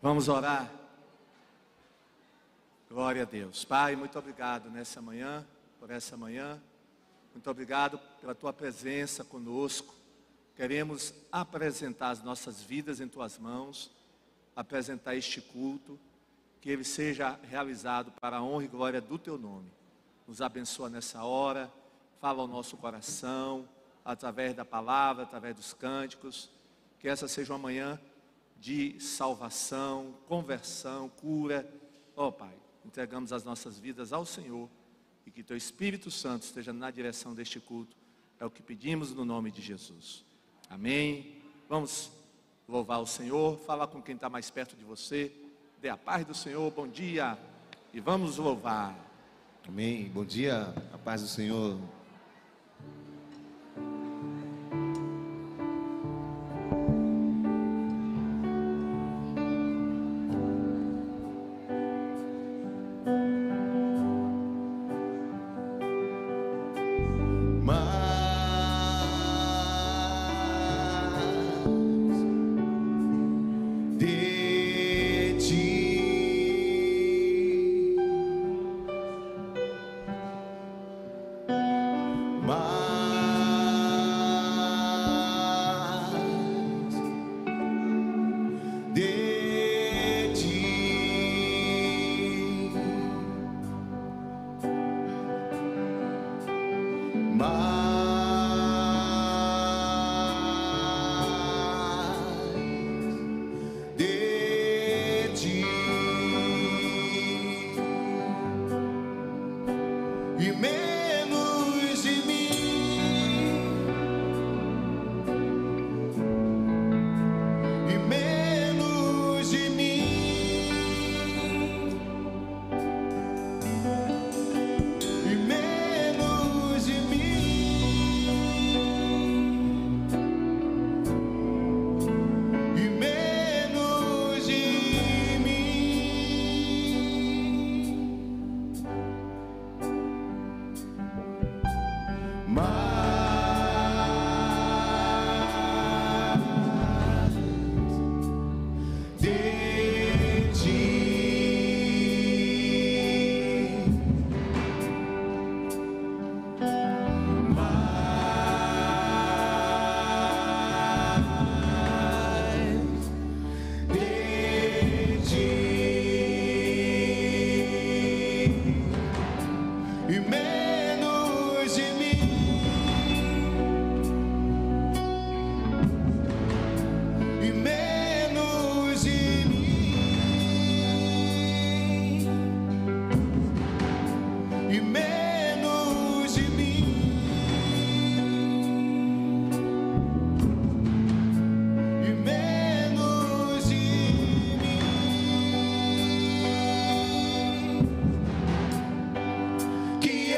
Vamos orar. Glória a Deus. Pai, muito obrigado nessa manhã, por essa manhã. Muito obrigado pela tua presença conosco. Queremos apresentar as nossas vidas em tuas mãos, apresentar este culto, que ele seja realizado para a honra e glória do teu nome. Nos abençoa nessa hora, fala ao nosso coração, através da palavra, através dos cânticos. Que essa seja uma manhã de salvação, conversão, cura. Ó Pai, entregamos as nossas vidas ao Senhor e que teu Espírito Santo esteja na direção deste culto. É o que pedimos no nome de Jesus. Amém. Vamos louvar o Senhor, falar com quem está mais perto de você. Dê a paz do Senhor, bom dia e vamos louvar. Amém, bom dia, a paz do Senhor. Que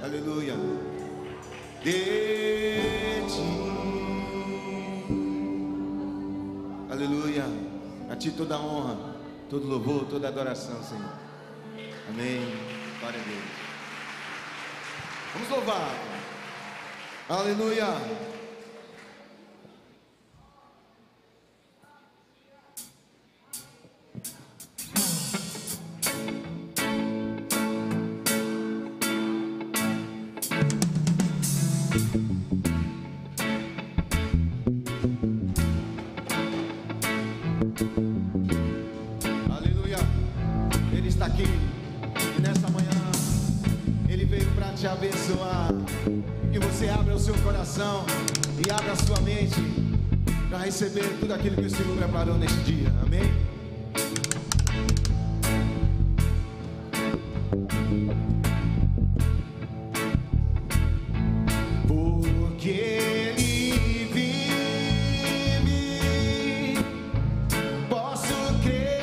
Aleluia. De ti. Aleluia. A ti toda a honra, todo louvor, toda adoração, Senhor. Amém. Glória a Deus. Vamos louvar. Aleluia. Aqui e nessa manhã Ele veio para te abençoar. Que você abra o seu coração e abra a sua mente para receber tudo aquilo que o Senhor preparou neste dia. Amém? Porque Ele vive, posso crer.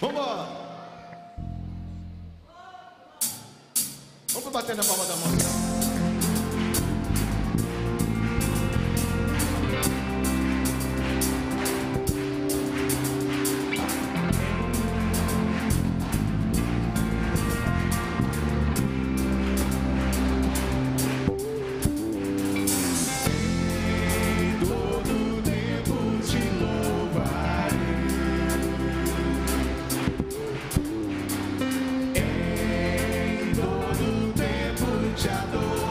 Vambora. Vamos bater na palma da mão. Te adoro.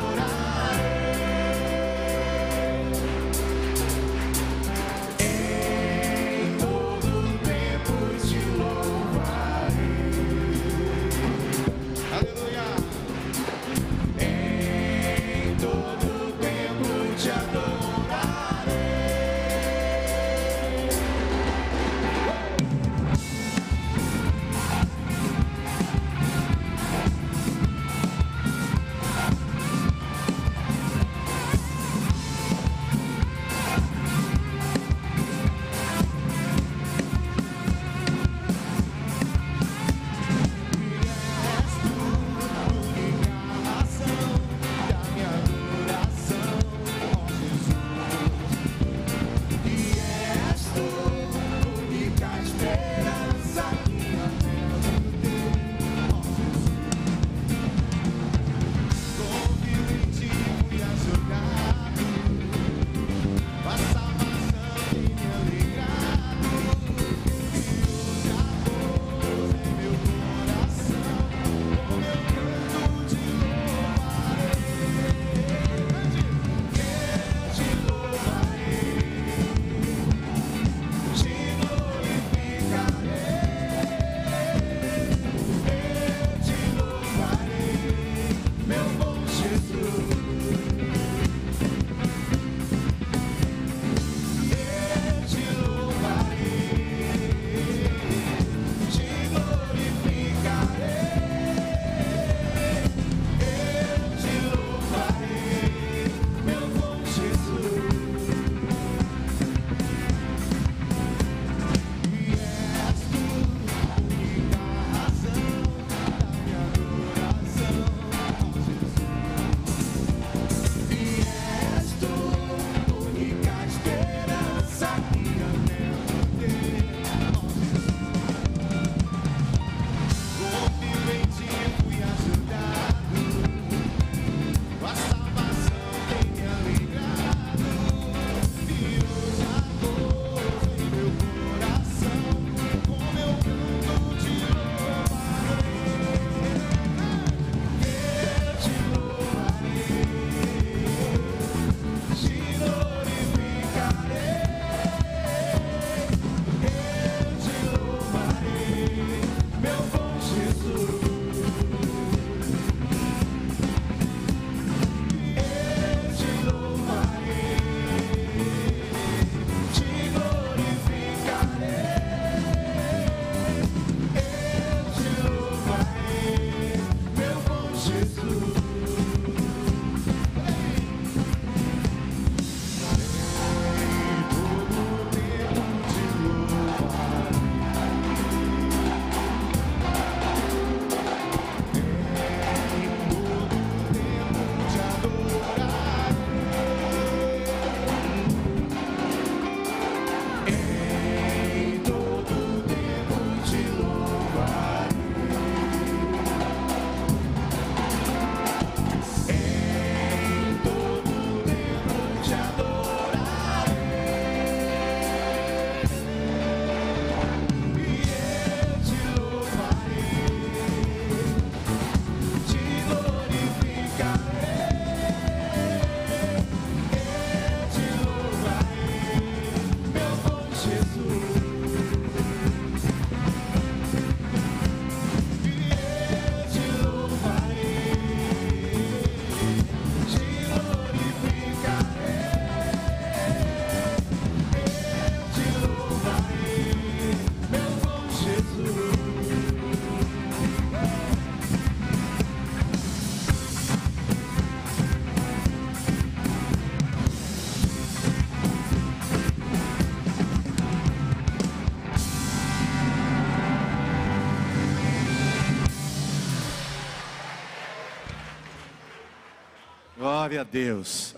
Glória a Deus.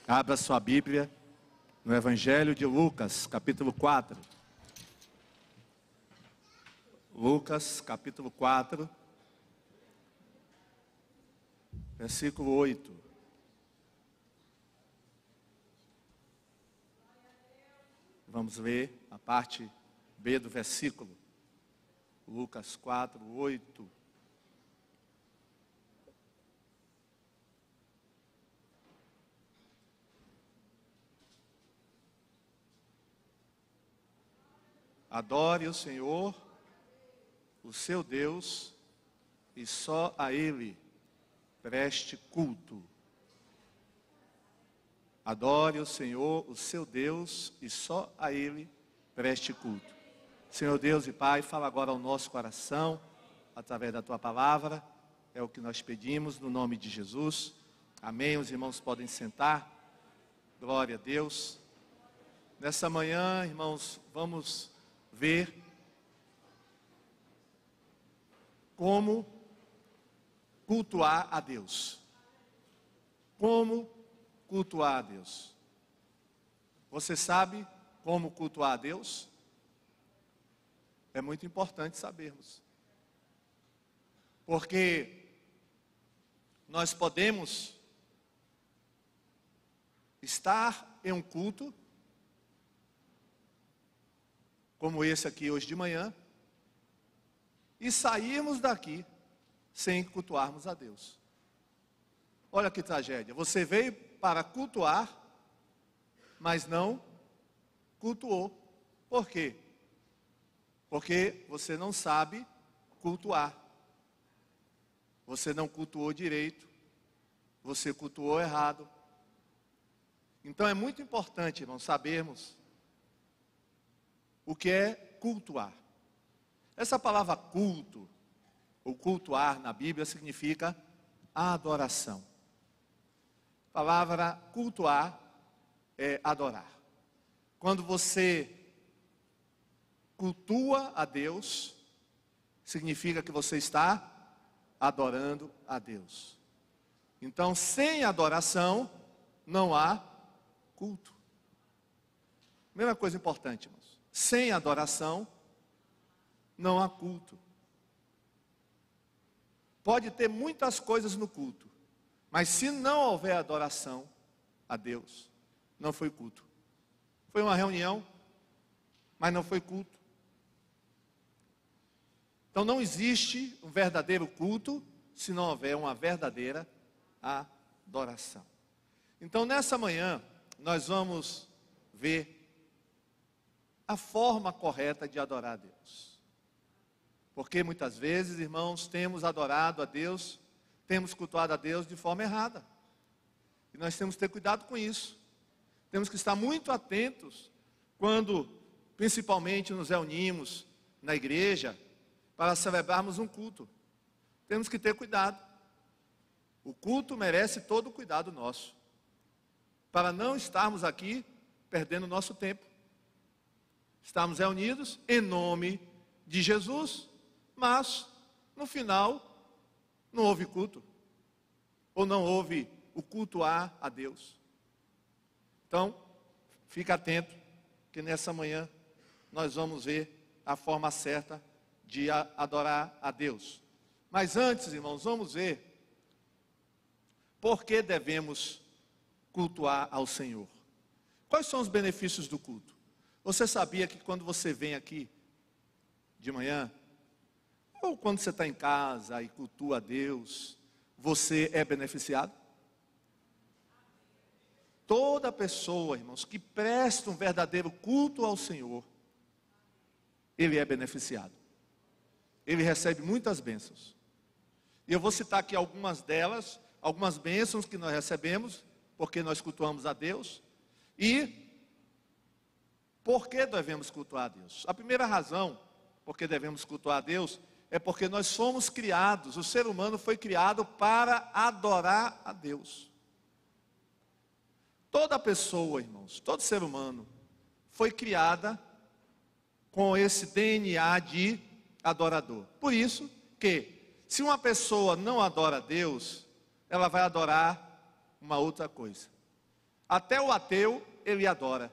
Abra sua Bíblia no Evangelho de Lucas, capítulo 4. Lucas, capítulo 4, versículo 8. Vamos ler a parte B do versículo. Lucas 4, 8. Adore o Senhor, o seu Deus, e só a Ele preste culto. Adore o Senhor, o seu Deus, e só a Ele preste culto. Senhor Deus e Pai, fala agora ao nosso coração, através da Tua palavra, é o que nós pedimos, no nome de Jesus. Amém. Os irmãos podem sentar. Glória a Deus. Nessa manhã, irmãos, vamos ver como cultuar a Deus. Como cultuar a Deus. Você sabe como cultuar a Deus? É muito importante sabermos. Porque nós podemos estar em um culto como esse aqui hoje de manhã, e sairmos daqui sem cultuarmos a Deus. Olha que tragédia, você veio para cultuar, mas não cultuou. Por quê? Porque você não sabe cultuar. Você não cultuou direito, você cultuou errado. Então é muito importante, irmãos, sabermos o que é cultuar. Essa palavra culto, ou cultuar na Bíblia, significa adoração. A palavra cultuar é adorar. Quando você cultua a Deus, significa que você está adorando a Deus. Então, sem adoração, não há culto. Primeira coisa importante, irmãos. Sem adoração, não há culto. Pode ter muitas coisas no culto, mas se não houver adoração a Deus, não foi culto. Foi uma reunião, mas não foi culto. Então não existe um verdadeiro culto se não houver uma verdadeira adoração. Então nessa manhã, nós vamos ver a forma correta de adorar a Deus. Porque muitas vezes, irmãos, temos adorado a Deus, temos cultuado a Deus de forma errada. E nós temos que ter cuidado com isso. Temos que estar muito atentos quando, principalmente, nos reunimos na igreja para celebrarmos um culto. Temos que ter cuidado. O culto merece todo o cuidado nosso, para não estarmos aqui perdendo nosso tempo. Estamos reunidos em nome de Jesus, mas no final não houve culto, ou não houve o cultuar a Deus. Então, fica atento, que nessa manhã nós vamos ver a forma certa de adorar a Deus. Mas antes, irmãos, vamos ver por que devemos cultuar ao Senhor. Quais são os benefícios do culto? Você sabia que quando você vem aqui de manhã, ou quando você está em casa e cultua a Deus, você é beneficiado? Toda pessoa, irmãos, que presta um verdadeiro culto ao Senhor, ele é beneficiado. Ele recebe muitas bênçãos. E eu vou citar aqui algumas delas, algumas bênçãos que nós recebemos, porque nós cultuamos a Deus, e por que devemos cultuar a Deus? A primeira razão por que devemos cultuar a Deus é porque nós fomos criados, o ser humano foi criado para adorar a Deus. Toda pessoa, irmãos, todo ser humano foi criada com esse DNA de adorador. Por isso que, se uma pessoa não adora a Deus, ela vai adorar uma outra coisa. Até o ateu, ele adora.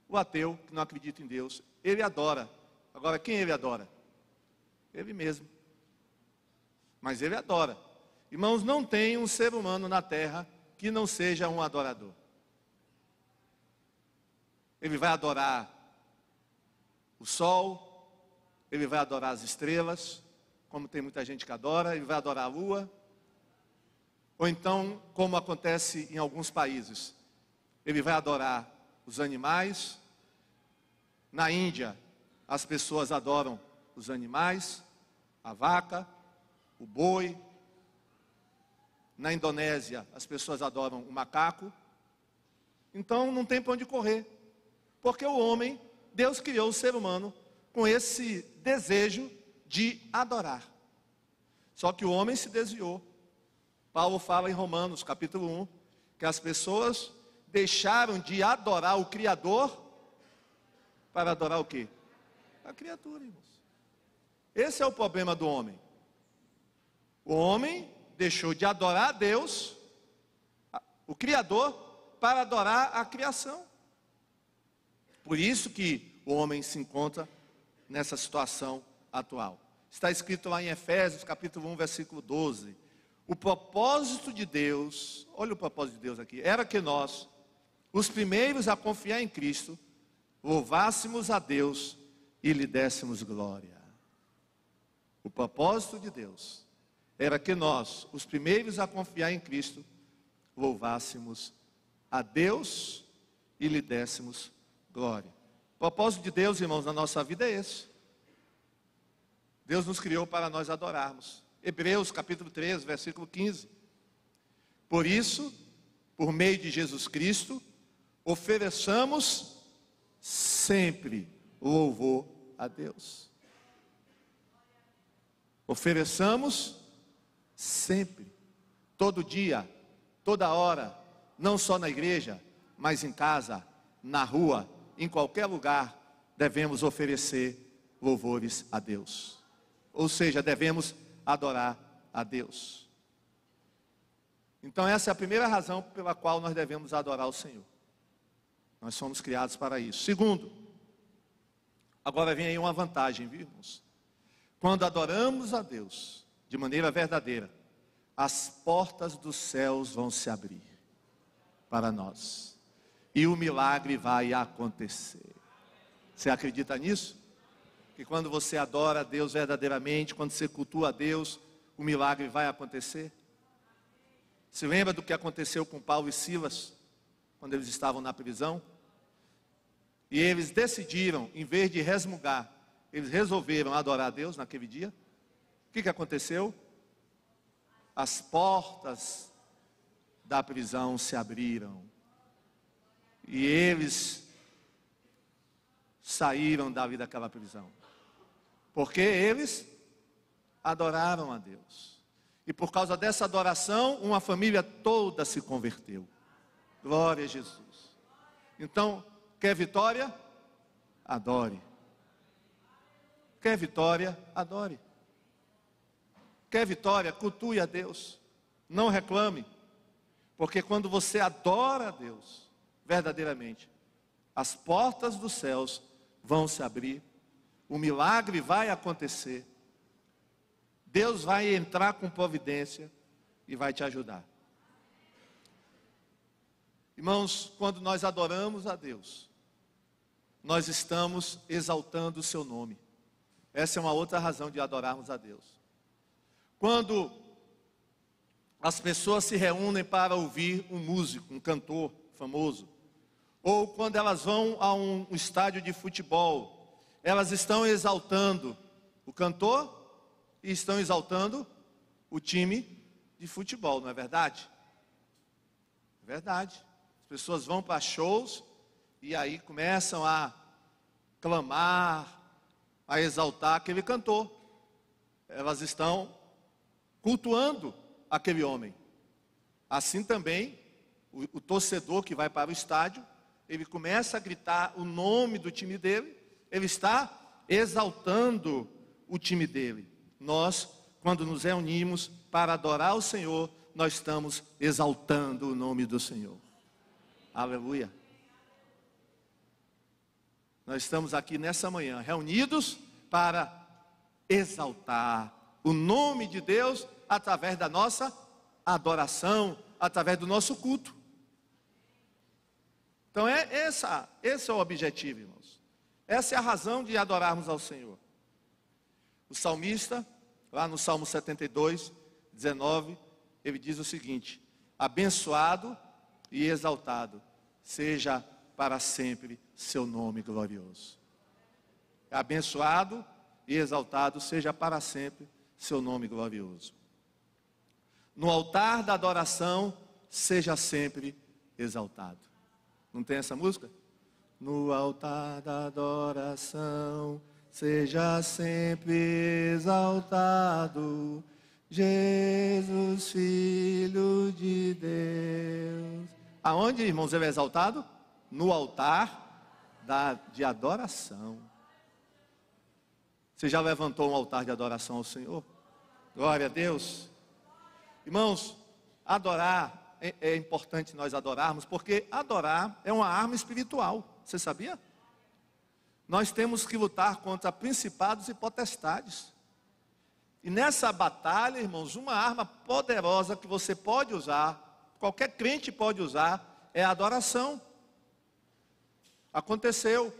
O ateu, que não acredita em Deus, ele adora. Agora, quem ele adora? Ele mesmo. Mas ele adora. Irmãos, não tem um ser humano na terra que não seja um adorador. Ele vai adorar o sol, ele vai adorar as estrelas, como tem muita gente que adora, ele vai adorar a lua. Ou então, como acontece em alguns países, ele vai adorar os animais. Na Índia, as pessoas adoram os animais, a vaca, o boi. Na Indonésia, as pessoas adoram o macaco. Então, não tem para onde correr. Porque o homem, Deus criou o ser humano com esse desejo de adorar. Só que o homem se desviou. Paulo fala em Romanos, capítulo 1, que as pessoas deixaram de adorar o Criador para adorar o quê? A criatura, irmãos. Esse é o problema do homem. O homem deixou de adorar a Deus, o Criador, para adorar a criação. Por isso que o homem se encontra nessa situação atual. Está escrito lá em Efésios, capítulo 1, versículo 12. O propósito de Deus, olha o propósito de Deus aqui, era que nós, os primeiros a confiar em Cristo, louvássemos a Deus e lhe dessemos glória. O propósito de Deus era que nós, os primeiros a confiar em Cristo, louvássemos a Deus e lhe dessemos glória. O propósito de Deus, irmãos, na nossa vida é esse. Deus nos criou para nós adorarmos. Hebreus capítulo 13, versículo 15. Por isso, por meio de Jesus Cristo, ofereçamos sempre louvor a Deus. Ofereçamos sempre, todo dia, toda hora, não só na igreja, mas em casa, na rua, em qualquer lugar, devemos oferecer louvores a Deus. Ou seja, devemos adorar a Deus. Então essa é a primeira razão pela qual nós devemos adorar o Senhor. Nós somos criados para isso. Segundo, agora vem aí uma vantagem, viu, irmãos? Quando adoramos a Deus de maneira verdadeira, as portas dos céus vão se abrir para nós. E o milagre vai acontecer. Você acredita nisso? Que quando você adora a Deus verdadeiramente, quando você cultua a Deus, o milagre vai acontecer? Se lembra do que aconteceu com Paulo e Silas, quando eles estavam na prisão? E eles decidiram, em vez de resmungar, eles resolveram adorar a Deus naquele dia. O que aconteceu? As portas da prisão se abriram. E eles saíram dali daquela prisão. Porque eles adoraram a Deus. E por causa dessa adoração, uma família toda se converteu. Glória a Jesus. Então, quer vitória? Adore. Quer vitória? Adore. Quer vitória? Cultue a Deus. Não reclame. Porque quando você adora a Deus verdadeiramente, as portas dos céus vão se abrir, o milagre vai acontecer, Deus vai entrar com providência e vai te ajudar. Irmãos, quando nós adoramos a Deus, nós estamos exaltando o seu nome. Essa é uma outra razão de adorarmos a Deus. Quando as pessoas se reúnem para ouvir um músico, um cantor famoso, ou quando elas vão a um estádio de futebol, elas estão exaltando o cantor e estão exaltando o time de futebol, não é verdade? É verdade. As pessoas vão para shows e aí começam a clamar, a exaltar aquele cantor. Elas estão cultuando aquele homem. Assim também, o torcedor que vai para o estádio, ele começa a gritar o nome do time dele, ele está exaltando o time dele. Nós, quando nos reunimos para adorar o Senhor, nós estamos exaltando o nome do Senhor. Aleluia. Nós estamos aqui nessa manhã, reunidos para exaltar o nome de Deus através da nossa adoração, através do nosso culto. Então esse é o objetivo, irmãos. Essa é a razão de adorarmos ao Senhor. O salmista, lá no Salmo 72, 19, ele diz o seguinte: abençoado e exaltado seja para sempre seu nome glorioso. Abençoado e exaltado seja para sempre seu nome glorioso. No altar da adoração, seja sempre exaltado. Não tem essa música? No altar da adoração, seja sempre exaltado, Jesus, Filho de Deus. Aonde, irmãos, ele é exaltado? No altar de adoração. Você já levantou um altar de adoração ao Senhor? Glória a Deus. Irmãos, adorar, é importante nós adorarmos, porque adorar é uma arma espiritual. Você sabia? Nós temos que lutar contra principados e potestades. E nessa batalha, irmãos, uma arma poderosa que você pode usar, qualquer crente pode usar, é a adoração. Aconteceu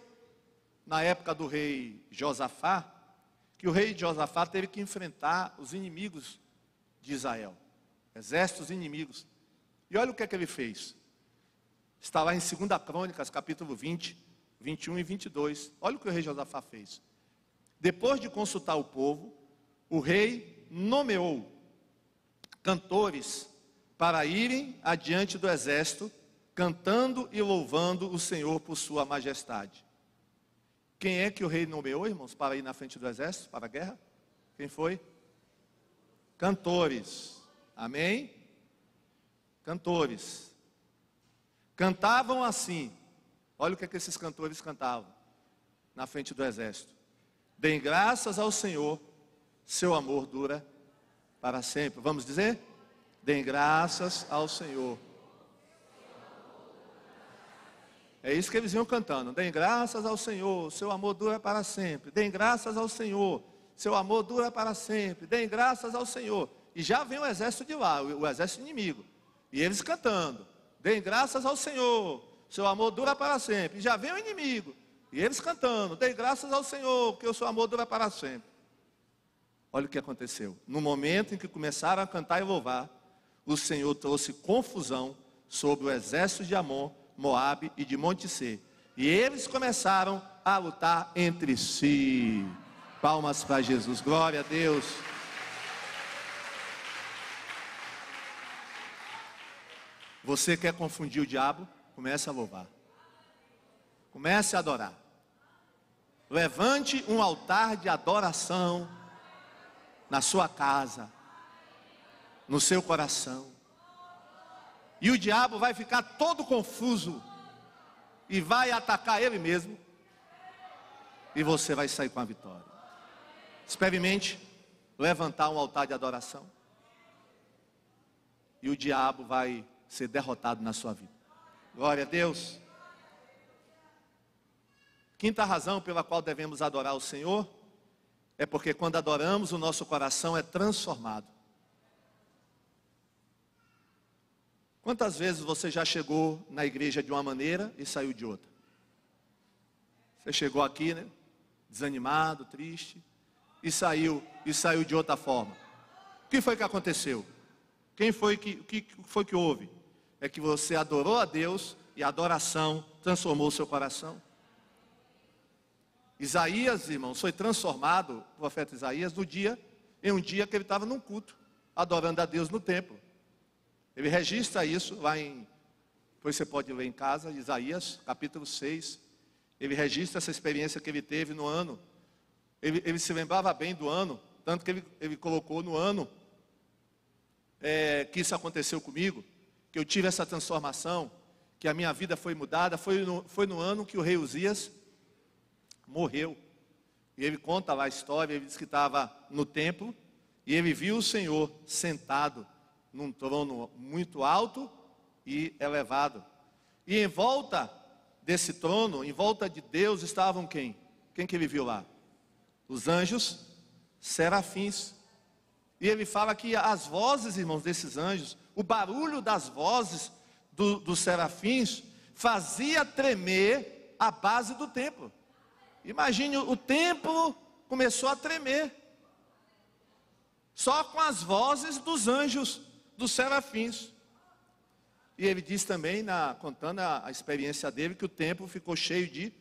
na época do rei Josafá, que o rei Josafá teve que enfrentar os inimigos de Israel, exércitos inimigos. E olha o que é que ele fez. Está lá em 2 Crônicas, capítulo 20, 21 e 22. Olha o que o rei Josafá fez. Depois de consultar o povo, o rei nomeou cantores para irem adiante do exército, cantando e louvando o Senhor por sua majestade. Quem é que o rei nomeou, irmãos, para ir na frente do exército, para a guerra? Quem foi? Cantores. Amém? Cantores. Cantavam assim. Olha o que esses cantores cantavam na frente do exército. Deem graças ao Senhor, seu amor dura para sempre. Vamos dizer? Deem graças ao Senhor. É isso que eles iam cantando. Deem graças ao Senhor, seu amor dura para sempre. Deem graças ao Senhor, seu amor dura para sempre. Deem graças ao Senhor. E já vem o exército de lá, o exército inimigo. E eles cantando. Deem graças ao Senhor, seu amor dura para sempre. E já vem o inimigo. E eles cantando. Deem graças ao Senhor, porque o seu amor dura para sempre. Olha o que aconteceu. No momento em que começaram a cantar e louvar, o Senhor trouxe confusão sobre o exército de Amon, Moabe e de Monte Sê. E eles começaram a lutar entre si. Palmas para Jesus, glória a Deus. Você quer confundir o diabo? Comece a louvar. Comece a adorar. Levante um altar de adoração na sua casa, no seu coração. E o diabo vai ficar todo confuso e vai atacar ele mesmo. E você vai sair com a vitória. Experimente levantar um altar de adoração. E o diabo vai ser derrotado na sua vida. Glória a Deus. Quinta razão pela qual devemos adorar o Senhor é porque quando adoramos, o nosso coração é transformado. Quantas vezes você já chegou na igreja de uma maneira e saiu de outra? Você chegou aqui, né? Desanimado, triste, e saiu de outra forma. O que foi que aconteceu? O que foi que houve? É que você adorou a Deus e a adoração transformou o seu coração. Isaías, irmãos, foi transformado, o profeta Isaías, em um dia que ele estava num culto, adorando a Deus no templo. Ele registra isso lá depois você pode ler em casa, Isaías, capítulo 6. Ele registra essa experiência que ele teve no ano. Ele se lembrava bem do ano, tanto que ele colocou no ano que isso aconteceu comigo, que eu tive essa transformação, que a minha vida foi mudada. Foi no ano que o rei Uzias morreu. E ele conta lá a história. Ele diz que estava no templo e ele viu o Senhor sentado num trono muito alto e elevado. E em volta desse trono, em volta de Deus, estavam quem? Quem que ele viu lá? Os anjos serafins. E ele fala que as vozes, irmãos, desses anjos, o barulho das vozes dos serafins fazia tremer a base do templo. Imagine, o templo começou a tremer, só com as vozes dos anjos, dos serafins. E ele diz também, contando a experiência dele, que o templo ficou cheio de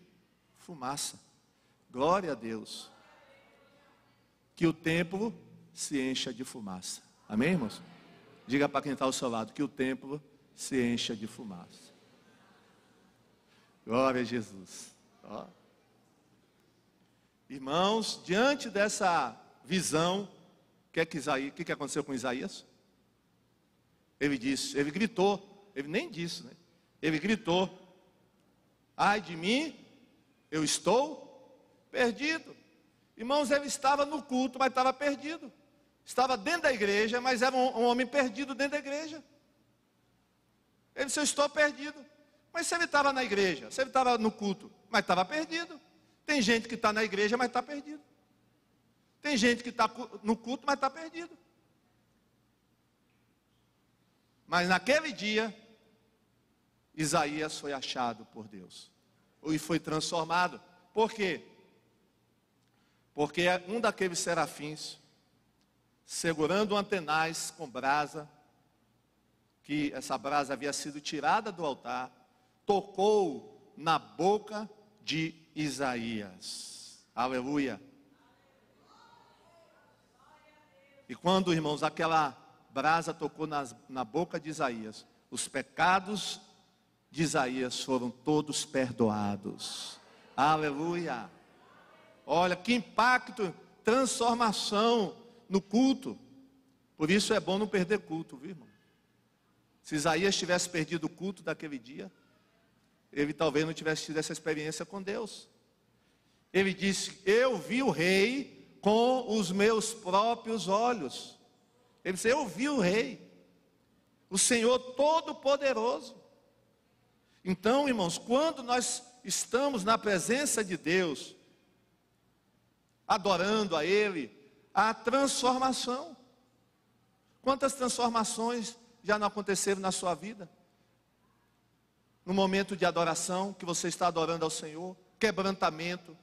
fumaça. Glória a Deus. Que o templo se encha de fumaça. Amém, irmãos? Diga para quem está ao seu lado, que o templo se encha de fumaça. Glória a Jesus. Ó. Irmãos, diante dessa visão, o que aconteceu com Isaías? Ele disse, ele gritou, ele nem disse, né? Ele gritou: ai de mim, eu estou perdido. Irmãos, ele estava no culto, mas estava perdido. Estava dentro da igreja, mas era um homem perdido dentro da igreja. Ele disse: eu estou perdido. Mas se ele estava na igreja, se ele estava no culto, mas estava perdido. Tem gente que está na igreja, mas está perdido. Tem gente que está no culto, mas está perdido. Mas naquele dia, Isaías foi achado por Deus. E foi transformado. Por quê? Porque um daqueles serafins, segurando um antenaz com brasa, que essa brasa havia sido tirada do altar, tocou na boca de Isaías. Aleluia. E quando, irmãos, aquela brasa tocou na boca de Isaías, os pecados de Isaías foram todos perdoados. Aleluia. Olha que impacto, transformação no culto. Por isso é bom não perder culto, viu, irmão? Se Isaías tivesse perdido o culto daquele dia, ele talvez não tivesse tido essa experiência com Deus. Ele disse: eu vi o rei com os meus próprios olhos. Ele disse: eu vi o rei, o Senhor Todo-Poderoso. Então, irmãos, quando nós estamos na presença de Deus, adorando a Ele, há transformação. Quantas transformações já não aconteceram na sua vida? No momento de adoração, que você está adorando ao Senhor, quebrantamento,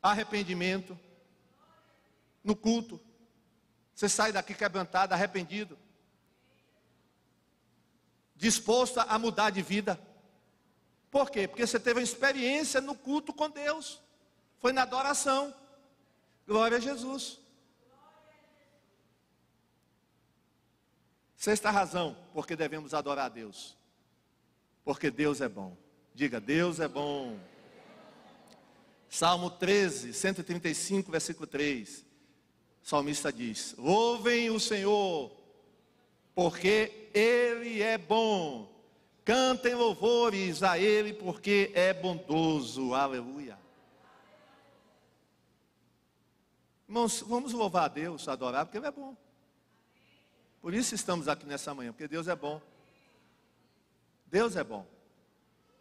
arrependimento, no culto, você sai daqui quebrantado, arrependido, disposto a mudar de vida. Por quê? Porque você teve uma experiência no culto com Deus, foi na adoração. Glória a Jesus. Sexta razão, porque devemos adorar a Deus. Porque Deus é bom. Diga: Deus é bom. Salmo 13, 135, versículo 3. O salmista diz: louvem o Senhor, porque Ele é bom. Cantem louvores a Ele, porque é bondoso. Aleluia. Irmãos, vamos louvar a Deus, adorar, porque Ele é bom. Por isso estamos aqui nessa manhã, porque Deus é bom. Deus é bom.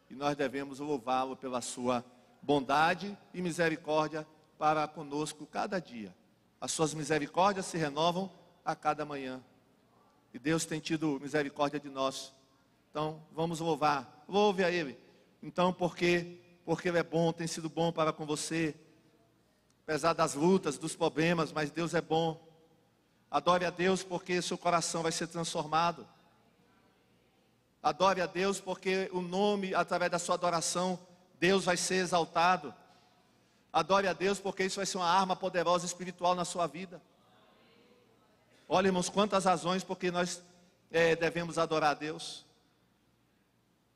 E nós devemos louvá-lo pela sua bondade e misericórdia para conosco cada dia. As suas misericórdias se renovam a cada manhã. E Deus tem tido misericórdia de nós. Então, vamos louvar. Louve a Ele. Então, porque Ele é bom, tem sido bom para com você. Apesar das lutas, dos problemas, mas Deus é bom. Adore a Deus, porque seu coração vai ser transformado. Adore a Deus, porque o nome, através da sua adoração, Deus vai ser exaltado. Adore a Deus, porque isso vai ser uma arma poderosa espiritual na sua vida. Olha, irmãos, quantas razões porque nós devemos adorar a Deus.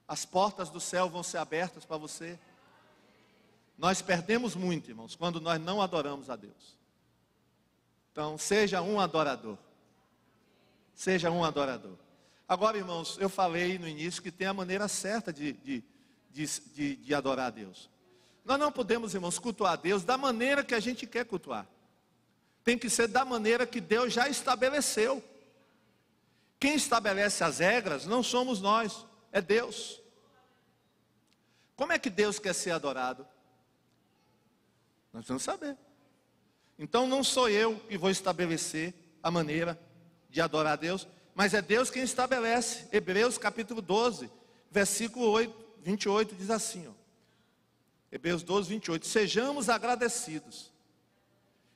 As portas do céu vão ser abertas para você. Nós perdemos muito, irmãos, quando nós não adoramos a Deus. Então, seja um adorador. Seja um adorador. Agora, irmãos, eu falei no início que tem a maneira certa de adorar a Deus. Nós não podemos, irmãos, cultuar a Deus da maneira que a gente quer cultuar. Tem que ser da maneira que Deus já estabeleceu. quem estabelece as regras não somos nós, é Deus. Como é que Deus quer ser adorado? Nós vamos saber. Então não sou eu que vou estabelecer a maneira de adorar a Deus, mas é Deus quem estabelece. Hebreus capítulo 12, versículo 28 diz assim, ó. Hebreus 12, 28. Sejamos agradecidos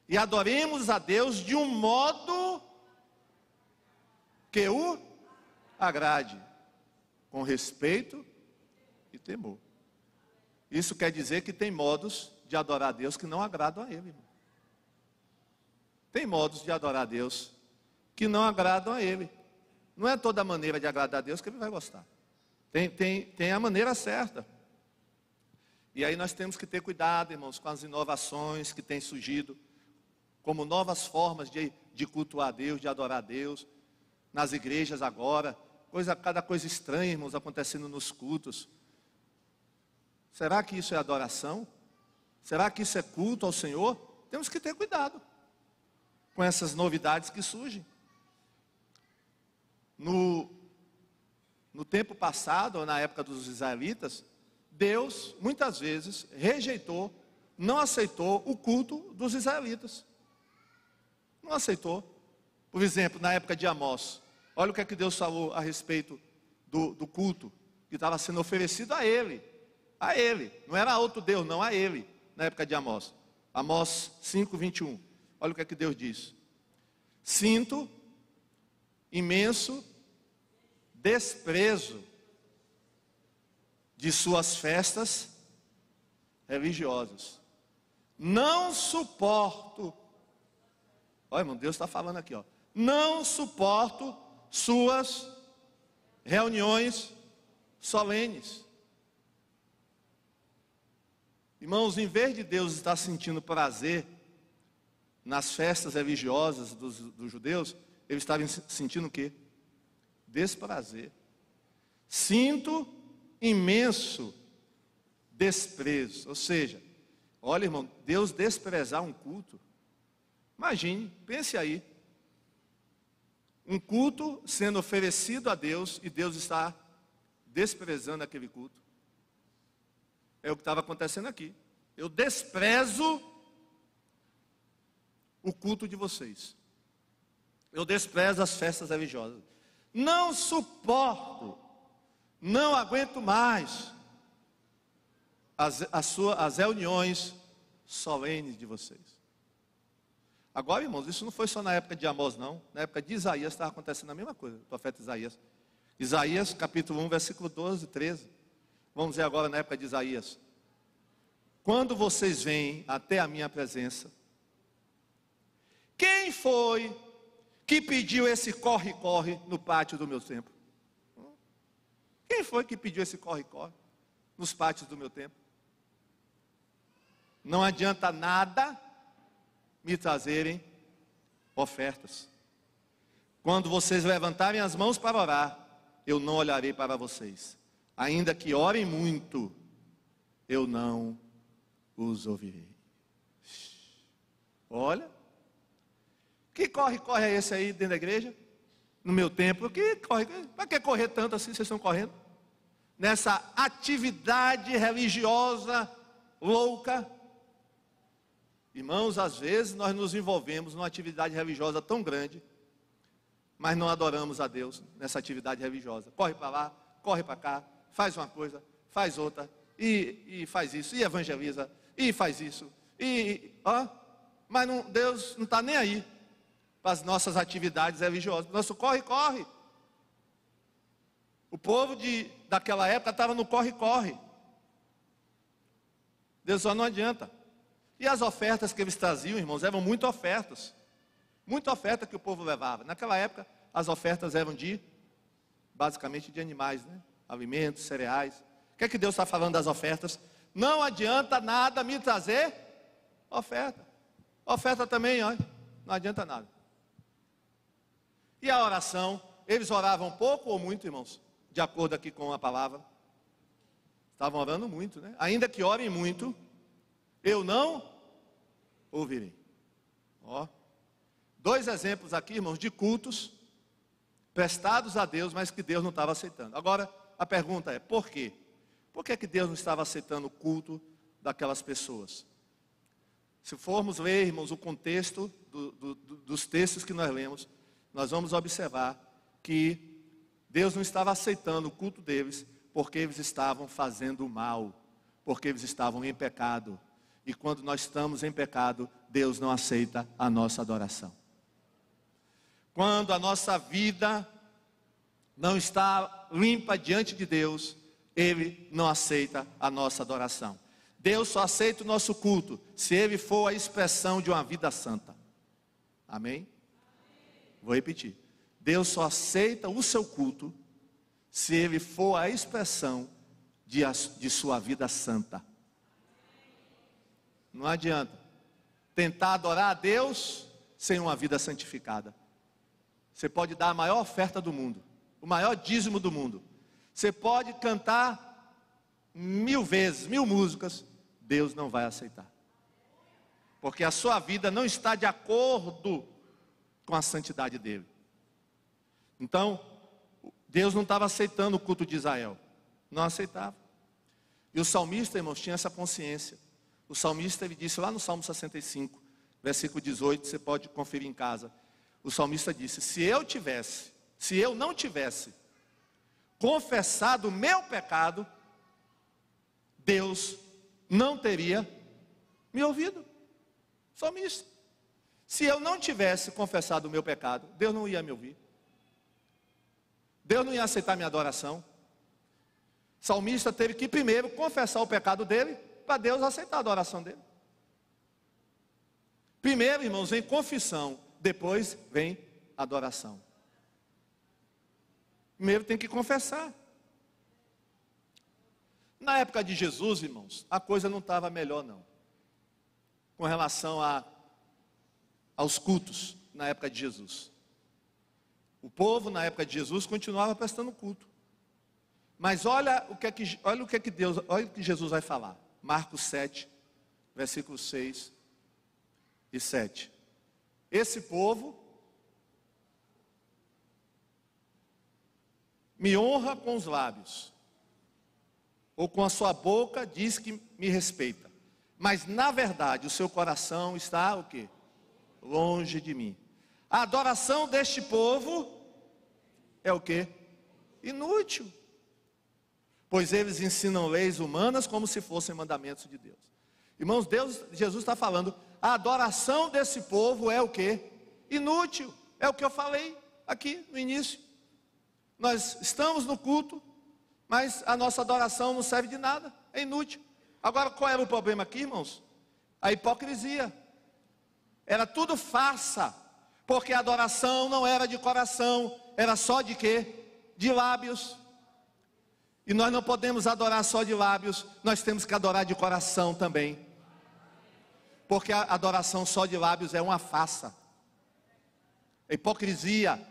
e adoremos a Deus de um modo que o agrade, com respeito e temor. Isso quer dizer que tem modos de adorar a Deus que não agradam a Ele, irmão. Tem modos de adorar a Deus que não agradam a Ele. Não é toda maneira de agradar a Deus que Ele vai gostar. Tem a maneira certa. E aí nós temos que ter cuidado, irmãos, com as inovações que têm surgido, como novas formas de cultuar a Deus, de adorar a Deus, nas igrejas agora, cada coisa estranha, irmãos, acontecendo nos cultos. Será que isso é adoração? Será que isso é culto ao Senhor? Temos que ter cuidado com essas novidades que surgem. No tempo passado, ou na época dos israelitas, Deus, muitas vezes, rejeitou, não aceitou o culto dos israelitas. Não aceitou. Por exemplo, na época de Amós, olha o que é que Deus falou a respeito do culto que estava sendo oferecido a Ele. A Ele, não era a outro Deus, não, a Ele, na época de Amós. Amós 5, 21. Olha o que é que Deus diz. Sinto imenso desprezo de suas festas religiosas. Não suporto, olha, irmão, Deus está falando aqui, ó. Não suporto suas reuniões solenes. Irmãos, em vez de Deus estar sentindo prazer nas festas religiosas dos judeus, ele estava sentindo o quê? Desprazer. Sinto imenso desprezo. Ou seja, olha, irmão, Deus desprezar um culto. Imagine, pense aí. Um culto sendo oferecido a Deus e Deus está desprezando aquele culto. É o que estava acontecendo aqui. Eu desprezo o culto de vocês. Eu desprezo as festas religiosas. Não suporto, não aguento mais as reuniões solenes de vocês. Agora, irmãos, isso não foi só na época de Amós, não. Na época de Isaías estava acontecendo a mesma coisa, o profeta Isaías. Isaías, capítulo 1, versículo 12, 13. Vamos ver agora na época de Isaías. Quando vocês vêm até a minha presença, quem foi que pediu esse corre-corre no pátio do meu templo? Quem foi que pediu esse corre-corre nos pátios do meu templo? Não adianta nada me trazerem ofertas. Quando vocês levantarem as mãos para orar, eu não olharei para vocês. Ainda que orem muito, eu não os ouvirei. Olha, que corre-corre é esse aí dentro da igreja? No meu templo, que corre? Para que correr tanto assim, vocês estão correndo? Nessa atividade religiosa louca. Irmãos, às vezes nós nos envolvemos numa atividade religiosa tão grande, mas não adoramos a Deus nessa atividade religiosa. Corre para lá, corre para cá, faz uma coisa, faz outra, e faz isso, e evangeliza, e faz isso, mas Deus não está nem aí para as nossas atividades religiosas. Nosso corre-corre. O povo daquela época estava no corre-corre. Deus só não adianta. E as ofertas que eles traziam, irmãos, eram muito ofertas. Muita oferta que o povo levava. Naquela época, as ofertas eram basicamente de animais, né? Alimentos, cereais. O que é que Deus está falando das ofertas? Não adianta nada me trazer oferta. Oferta também, olha, não adianta nada. E a oração? Eles oravam pouco ou muito, irmãos? De acordo aqui com a palavra. Estavam orando muito, né? Ainda que orem muito, eu não ouvirei. Ó, 2 exemplos aqui, irmãos, de cultos prestados a Deus, mas que Deus não estava aceitando. Agora, a pergunta é, por quê? Por que Deus não estava aceitando o culto daquelas pessoas? Se formos ler, irmãos, o contexto dos textos que nós lemos, nós vamos observar que Deus não estava aceitando o culto deles, porque eles estavam fazendo mal, porque eles estavam em pecado. E quando nós estamos em pecado, Deus não aceita a nossa adoração. Quando a nossa vida não está limpa diante de Deus, Ele não aceita a nossa adoração. Deus só aceita o nosso culto se Ele for a expressão de uma vida santa. Amém? Vou repetir. Deus só aceita o seu culto se Ele for a expressão de sua vida santa. Não adianta tentar adorar a Deus sem uma vida santificada. Você pode dar a maior oferta do mundo, o maior dízimo do mundo. Você pode cantar 1000 vezes, 1000 músicas, Deus não vai aceitar. Porque a sua vida não está de acordo com a santidade dele. Então, Deus não estava aceitando o culto de Israel. Não aceitava. E o salmista, irmãos, tinha essa consciência. O salmista, ele disse lá no Salmo 65, versículo 18, você pode conferir em casa. O salmista disse, se eu não tivesse confessado o meu pecado, Deus não teria me ouvido. Salmista. Se eu não tivesse confessado o meu pecado, Deus não ia me ouvir. Deus não ia aceitar minha adoração. O salmista teve que primeiro confessar o pecado dele, para Deus aceitar a adoração dele. Primeiro, irmãos, vem confissão, depois vem adoração. Primeiro tem que confessar. Na época de Jesus, irmãos, a coisa não estava melhor não. Com relação aos cultos na época de Jesus. O povo na época de Jesus continuava prestando culto. Mas olha o que Jesus vai falar. Marcos 7, versículos 6 e 7. Esse povo me honra com os lábios, ou com a sua boca diz que me respeita, mas na verdade o seu coração está o quê? Longe de mim. A adoração deste povo é o quê? Inútil. Pois eles ensinam leis humanas como se fossem mandamentos de Deus. Irmãos, Jesus está falando, a adoração desse povo é o quê? Inútil. É o que eu falei aqui no início. Nós estamos no culto, mas a nossa adoração não serve de nada, é inútil. Agora, qual era o problema aqui, irmãos? A hipocrisia. Era tudo farsa, porque a adoração não era de coração, era só de quê? De lábios. E nós não podemos adorar só de lábios, nós temos que adorar de coração também. Porque a adoração só de lábios é uma farsa. A hipocrisia.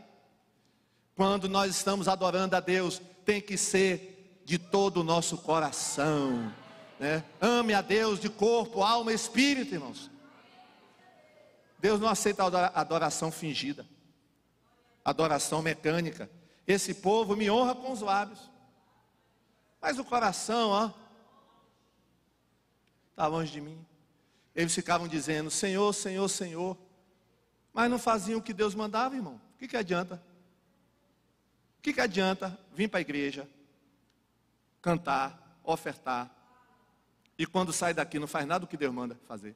Quando nós estamos adorando a Deus, tem que ser de todo o nosso coração, né? Ame a Deus de corpo, alma e espírito, irmãos. Deus não aceita a adoração fingida, adoração mecânica. Esse povo me honra com os lábios, mas o coração, está longe de mim. Eles ficavam dizendo, Senhor, Senhor, Senhor, mas não faziam o que Deus mandava, irmão. O que adianta? O que adianta vir para a igreja, cantar, ofertar, e quando sai daqui não faz nada do que Deus manda fazer?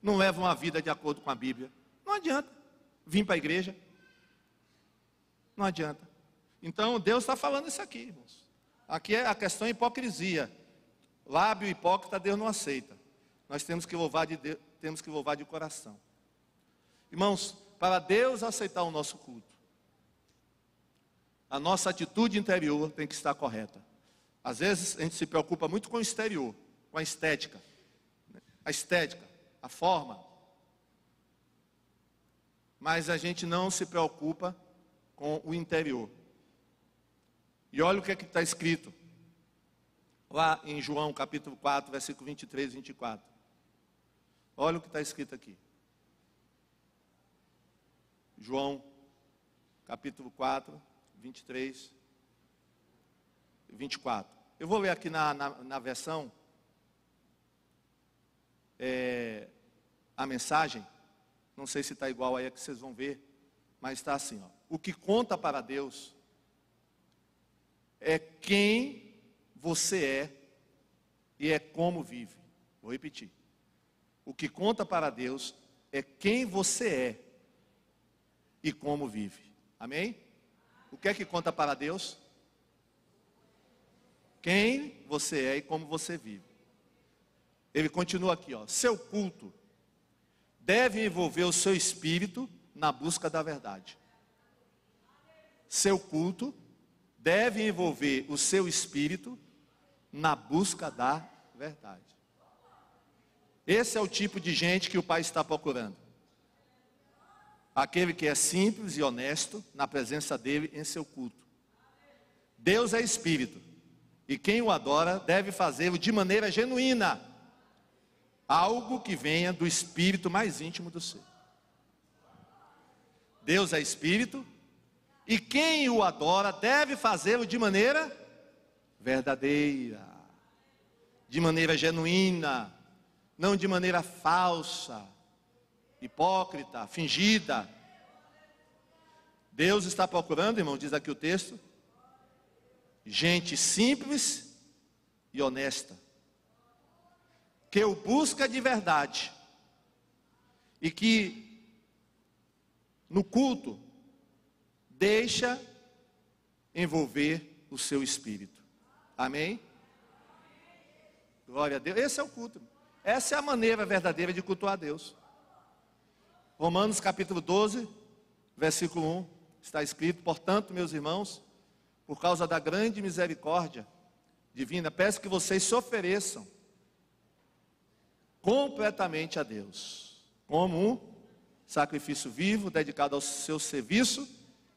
Não leva uma vida de acordo com a Bíblia. Não adianta vir para a igreja. Não adianta. Então Deus está falando isso aqui, irmãos. Aqui é a questão hipocrisia. Lábio hipócrita Deus não aceita. Nós temos que louvar de Deus, temos que louvar de coração. Irmãos, para Deus aceitar o nosso culto, a nossa atitude interior tem que estar correta. Às vezes a gente se preocupa muito com o exterior, com a estética. A estética, a forma. Mas a gente não se preocupa com o interior. E olha o que está escrito lá em João capítulo 4, versículo 23 e 24. Olha o que está escrito aqui. João capítulo 4, 23 e 24. Eu vou ler aqui na versão, a mensagem, não sei se está igual aí a que vocês vão ver, mas está assim, ó. O que conta para Deus é quem você é e é como vive. Vou repetir. O que conta para Deus é quem você é e como vive. Amém? O que é que conta para Deus? Quem você é e como você vive. Ele continua aqui, ó. Seu culto deve envolver o seu espírito na busca da verdade. Seu culto deve envolver o seu espírito na busca da verdade. Esse é o tipo de gente que o Pai está procurando. Aquele que é simples e honesto na presença dele em seu culto. Deus é espírito, e quem o adora deve fazê-lo de maneira genuína. Algo que venha do espírito mais íntimo do ser. Deus é espírito, e quem o adora deve fazê-lo de maneira verdadeira, de maneira genuína, não de maneira falsa, hipócrita, fingida. Deus está procurando, irmão, diz aqui o texto, gente simples e honesta, que o busca de verdade, e que no culto deixa envolver o seu espírito. Amém? Glória a Deus. Esse é o culto. Essa é a maneira verdadeira de cultuar a Deus. Romanos capítulo 12, versículo 1, está escrito: portanto, meus irmãos, por causa da grande misericórdia divina, peço que vocês se ofereçam completamente a Deus, como um sacrifício vivo, dedicado ao seu serviço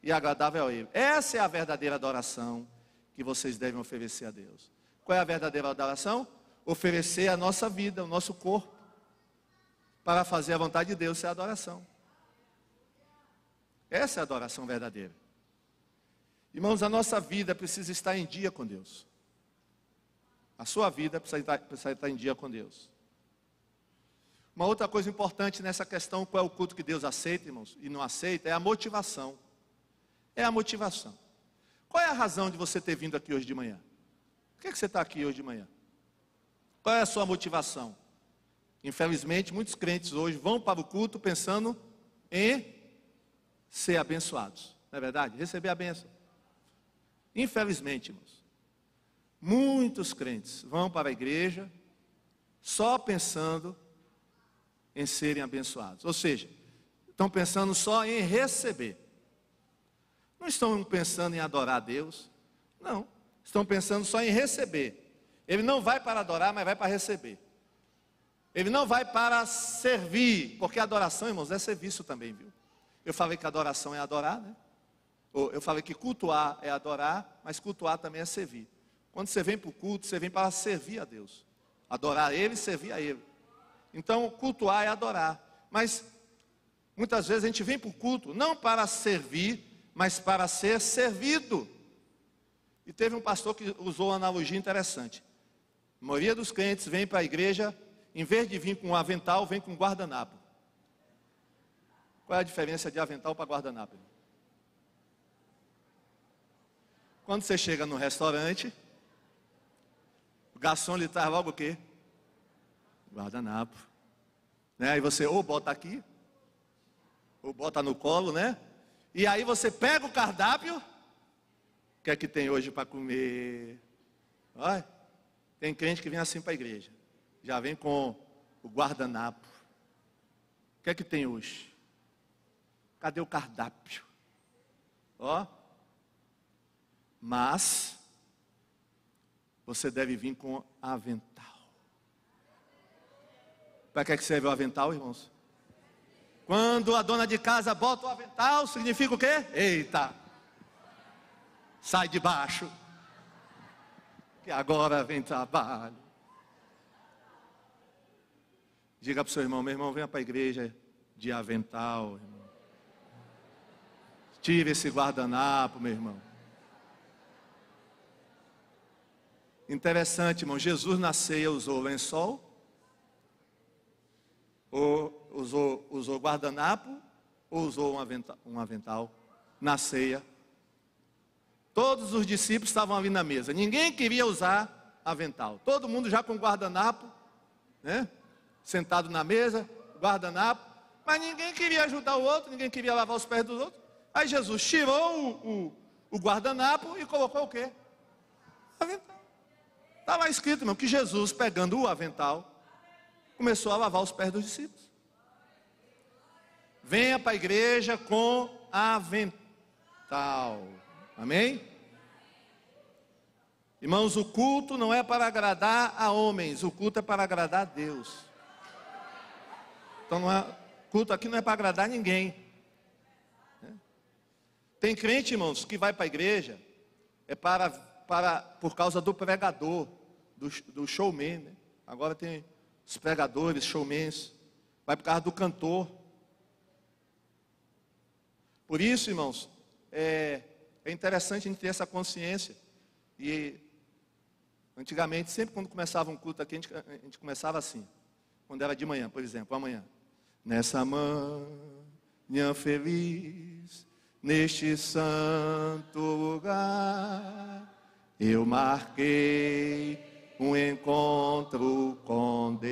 e agradável a Ele. Essa é a verdadeira adoração que vocês devem oferecer a Deus. Qual é a verdadeira adoração? Oferecer a nossa vida, o nosso corpo, para fazer a vontade de Deus. Essa é a adoração. Essa é a adoração verdadeira. Irmãos, a nossa vida precisa estar em dia com Deus. A sua vida precisa estar em dia com Deus. Uma outra coisa importante nessa questão, qual é o culto que Deus aceita, irmãos, e não aceita, é a motivação. É a motivação. Qual é a razão de você ter vindo aqui hoje de manhã? Por que você está aqui hoje de manhã? Qual é a sua motivação? Infelizmente, muitos crentes hoje vão para o culto pensando em ser abençoados. Não é verdade? Receber a bênção. Infelizmente, irmãos, muitos crentes vão para a igreja só pensando em serem abençoados. Ou seja, estão pensando só em receber. Não estão pensando em adorar a Deus. Não. Estão pensando só em receber. Ele não vai para adorar, mas vai para receber. Ele não vai para servir, porque a adoração, irmãos, é serviço também, viu? Eu falei que adoração é adorar, né? Eu falei que cultuar é adorar, mas cultuar também é servir. Quando você vem para o culto, você vem para servir a Deus. Adorar Ele e servir a Ele. Então, cultuar é adorar. Mas, muitas vezes a gente vem para o culto, não para servir, mas para ser servido. E teve um pastor que usou uma analogia interessante. A maioria dos crentes vem para a igreja, em vez de vir com um avental, vem com um guardanapo. Qual é a diferença de avental para guardanapo? Quando você chega no restaurante, o garçom lhe traz logo o quê? Guardanapo. Né? Aí você ou bota aqui, ou bota no colo, né? E aí você pega o cardápio. O que é que tem hoje para comer? Olha, tem crente que vem assim para a igreja. Já vem com o guardanapo. O que é que tem hoje? Cadê o cardápio? Ó. Mas você deve vir com avental. Para que serve o avental, irmãos? Quando a dona de casa bota o avental, significa o quê? Eita! Sai de baixo, que agora vem trabalho. Diga para o seu irmão: meu irmão, venha para a igreja de avental, irmão. Tira esse guardanapo, meu irmão. Interessante, irmão. Jesus na ceia usou lençol, ou usou guardanapo, ou usou um avental na ceia. Todos os discípulos estavam ali na mesa. Ninguém queria usar avental. Todo mundo já com guardanapo, né? Sentado na mesa, guardanapo. Mas ninguém queria ajudar o outro, ninguém queria lavar os pés dos outros. Aí Jesus tirou o guardanapo e colocou o quê? Avental. Está lá escrito, irmão, que Jesus, pegando o avental, começou a lavar os pés dos discípulos. Venha para a igreja com avental. Amém? Irmãos, o culto não é para agradar a homens, o culto é para agradar a Deus. Então, culto aqui não é para agradar ninguém. Tem crente, irmãos, que vai para a igreja é por causa do pregador, do showman, né? Agora tem os pregadores, showmans, vai por causa do cantor. Por isso, irmãos, é interessante a gente ter essa consciência. E antigamente, sempre quando começava um culto aqui, a gente começava assim. Quando era de manhã, por exemplo, amanhã. Nessa manhã feliz, neste santo lugar, eu marquei um encontro com Deus.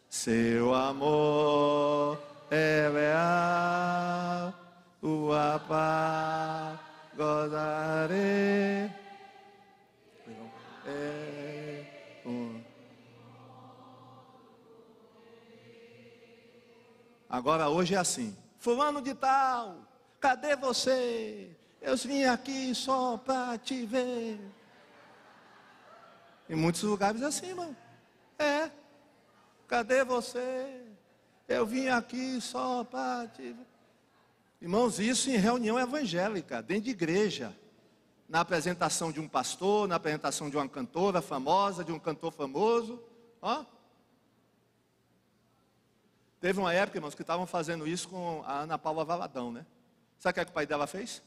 Seu amor é leal, tua paz gozarei. Agora hoje é assim. Fulano de tal, cadê você? Eu vim aqui só para te ver. Em muitos lugares é assim, irmão. Cadê você? Eu vim aqui só para te ver. Irmãos, isso em reunião evangélica, dentro de igreja. Na apresentação de um pastor, na apresentação de uma cantora famosa, de um cantor famoso. Ó. Teve uma época, irmãos, que estavam fazendo isso com a Ana Paula Valadão, né? Sabe o que é que o pai dela fez?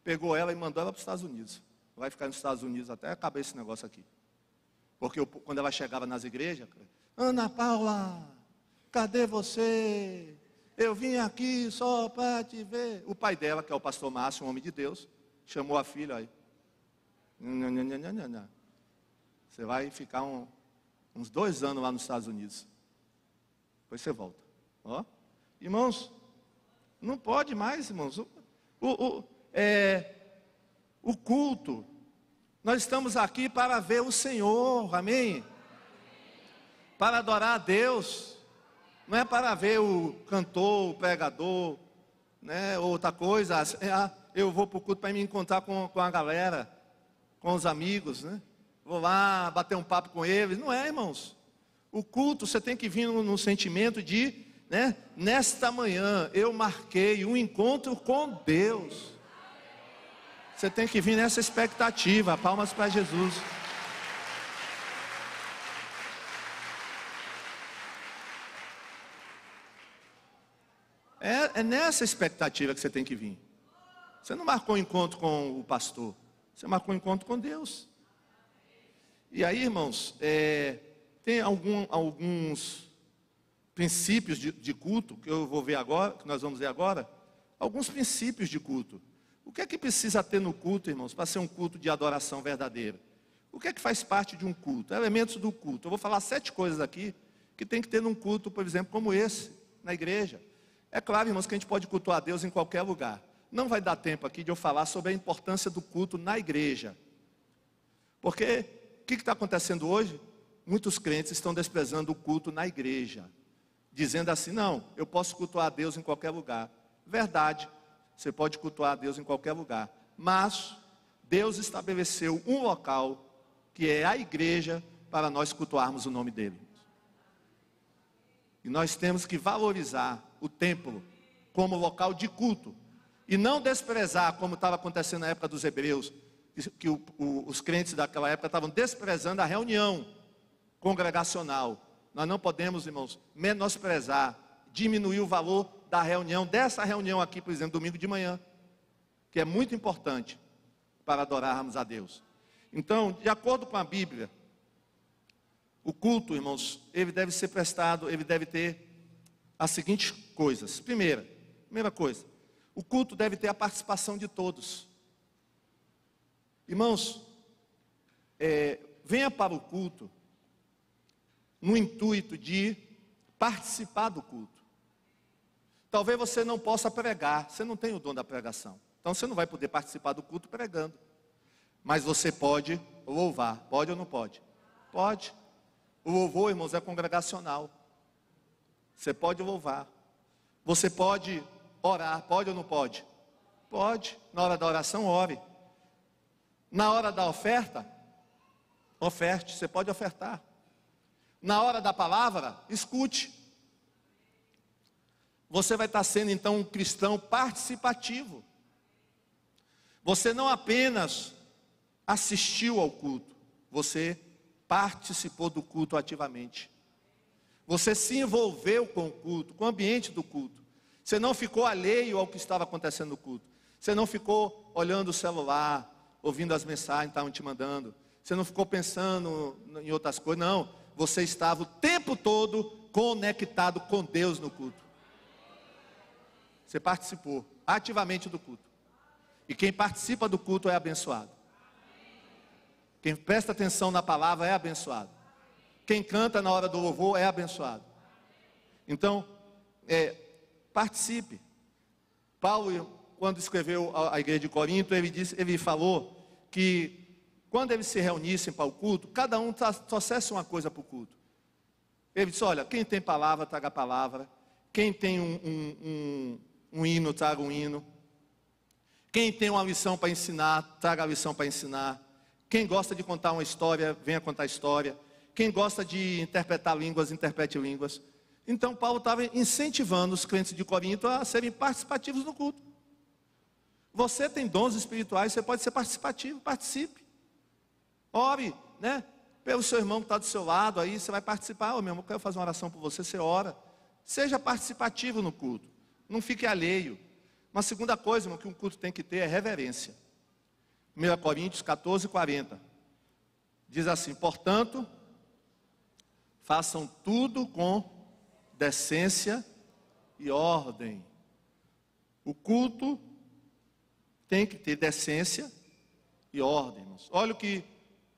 Pegou ela e mandou ela para os Estados Unidos. Vai ficar nos Estados Unidos até acabar esse negócio aqui. Porque quando ela chegava nas igrejas, Ana Paula, cadê você? Eu vim aqui só para te ver. O pai dela, que é o pastor Márcio, um homem de Deus, chamou a filha aí. Você vai ficar uns 2 anos lá nos Estados Unidos. Depois você volta. Ó. Irmãos, não pode mais, irmãos. O culto, nós estamos aqui para ver o Senhor, amém? Para adorar a Deus. Não é para ver o cantor, o pregador, né? Outra coisa. Eu vou para o culto para me encontrar com a galera, com os amigos, né? Vou lá bater um papo com eles. Não é, irmãos. O culto, você tem que vir no sentimento de, né? Nesta manhã eu marquei um encontro com Deus. Você tem que vir nessa expectativa. Palmas para Jesus. É nessa expectativa que você tem que vir. Você não marcou um encontro com o pastor, você marcou um encontro com Deus. E aí, irmãos, tem alguns princípios de culto que eu vou ver agora, que nós vamos ver agora. Alguns princípios de culto. O que é que precisa ter no culto, irmãos, para ser um culto de adoração verdadeira? O que é que faz parte de um culto? Elementos do culto. Eu vou falar 7 coisas aqui que tem que ter num culto, por exemplo, como esse, na igreja. É claro, irmãos, que a gente pode cultuar a Deus em qualquer lugar. Não vai dar tempo aqui de eu falar sobre a importância do culto na igreja. Porque o que está acontecendo hoje? Muitos crentes estão desprezando o culto na igreja. Dizendo assim, não, eu posso cultuar a Deus em qualquer lugar. Verdade, você pode cultuar a Deus em qualquer lugar. Mas Deus estabeleceu um local, que é a igreja, para nós cultuarmos o nome dEle. E nós temos que valorizar o templo como local de culto. E não desprezar, como estava acontecendo na época dos hebreus, que os crentes daquela época estavam desprezando a reunião congregacional. Nós não podemos, irmãos, menosprezar, diminuir o valor da reunião, dessa reunião aqui, por exemplo, domingo de manhã, que é muito importante para adorarmos a Deus. Então, de acordo com a Bíblia, o culto, irmãos, ele deve ser prestado, ele deve ter as seguintes coisas. Primeira coisa, o culto deve ter a participação de todos. Irmãos, venha para o culto no intuito de participar do culto. Talvez você não possa pregar, você não tem o dom da pregação. Então você não vai poder participar do culto pregando. Mas você pode louvar. Pode ou não pode? Pode. O louvor, irmãos, é congregacional. Você pode louvar. Você pode orar. Pode ou não pode? Pode. Na hora da oração, ore. Na hora da oferta, oferte. Você pode ofertar. Na hora da palavra, escute. Você vai estar sendo então um cristão participativo. Você não apenas assistiu ao culto, você participou do culto ativamente. Você se envolveu com o culto, com o ambiente do culto. Você não ficou alheio ao que estava acontecendo no culto. Você não ficou olhando o celular, ouvindo as mensagens que estavam te mandando. Você não ficou pensando em outras coisas. Não, você estava o tempo todo conectado com Deus no culto. Você participou ativamente do culto. E quem participa do culto é abençoado. Quem presta atenção na palavra é abençoado. Quem canta na hora do louvor é abençoado. Então, participe. Paulo, quando escreveu a igreja de Corinto, ele falou que quando eles se reunissem para o culto, cada um trouxesse uma coisa para o culto. Ele disse, olha, quem tem palavra, traga a palavra. Quem tem um hino, traga um hino. Quem tem uma lição para ensinar, traga a lição para ensinar. Quem gosta de contar uma história, venha contar a história. Quem gosta de interpretar línguas, interprete línguas. Então Paulo estava incentivando os crentes de Corinto a serem participativos no culto. Você tem dons espirituais, você pode ser participativo, participe. Ore, né? Pelo seu irmão que está do seu lado, aí você vai participar. Meu irmão, eu quero fazer uma oração por você, você ora. Seja participativo no culto, não fique alheio. Uma segunda coisa, irmão, que um culto tem que ter é reverência. 1 Coríntios 14, 40. Diz assim, portanto, façam tudo com decência e ordem. O culto tem que ter decência e ordem, irmãos. Olha o que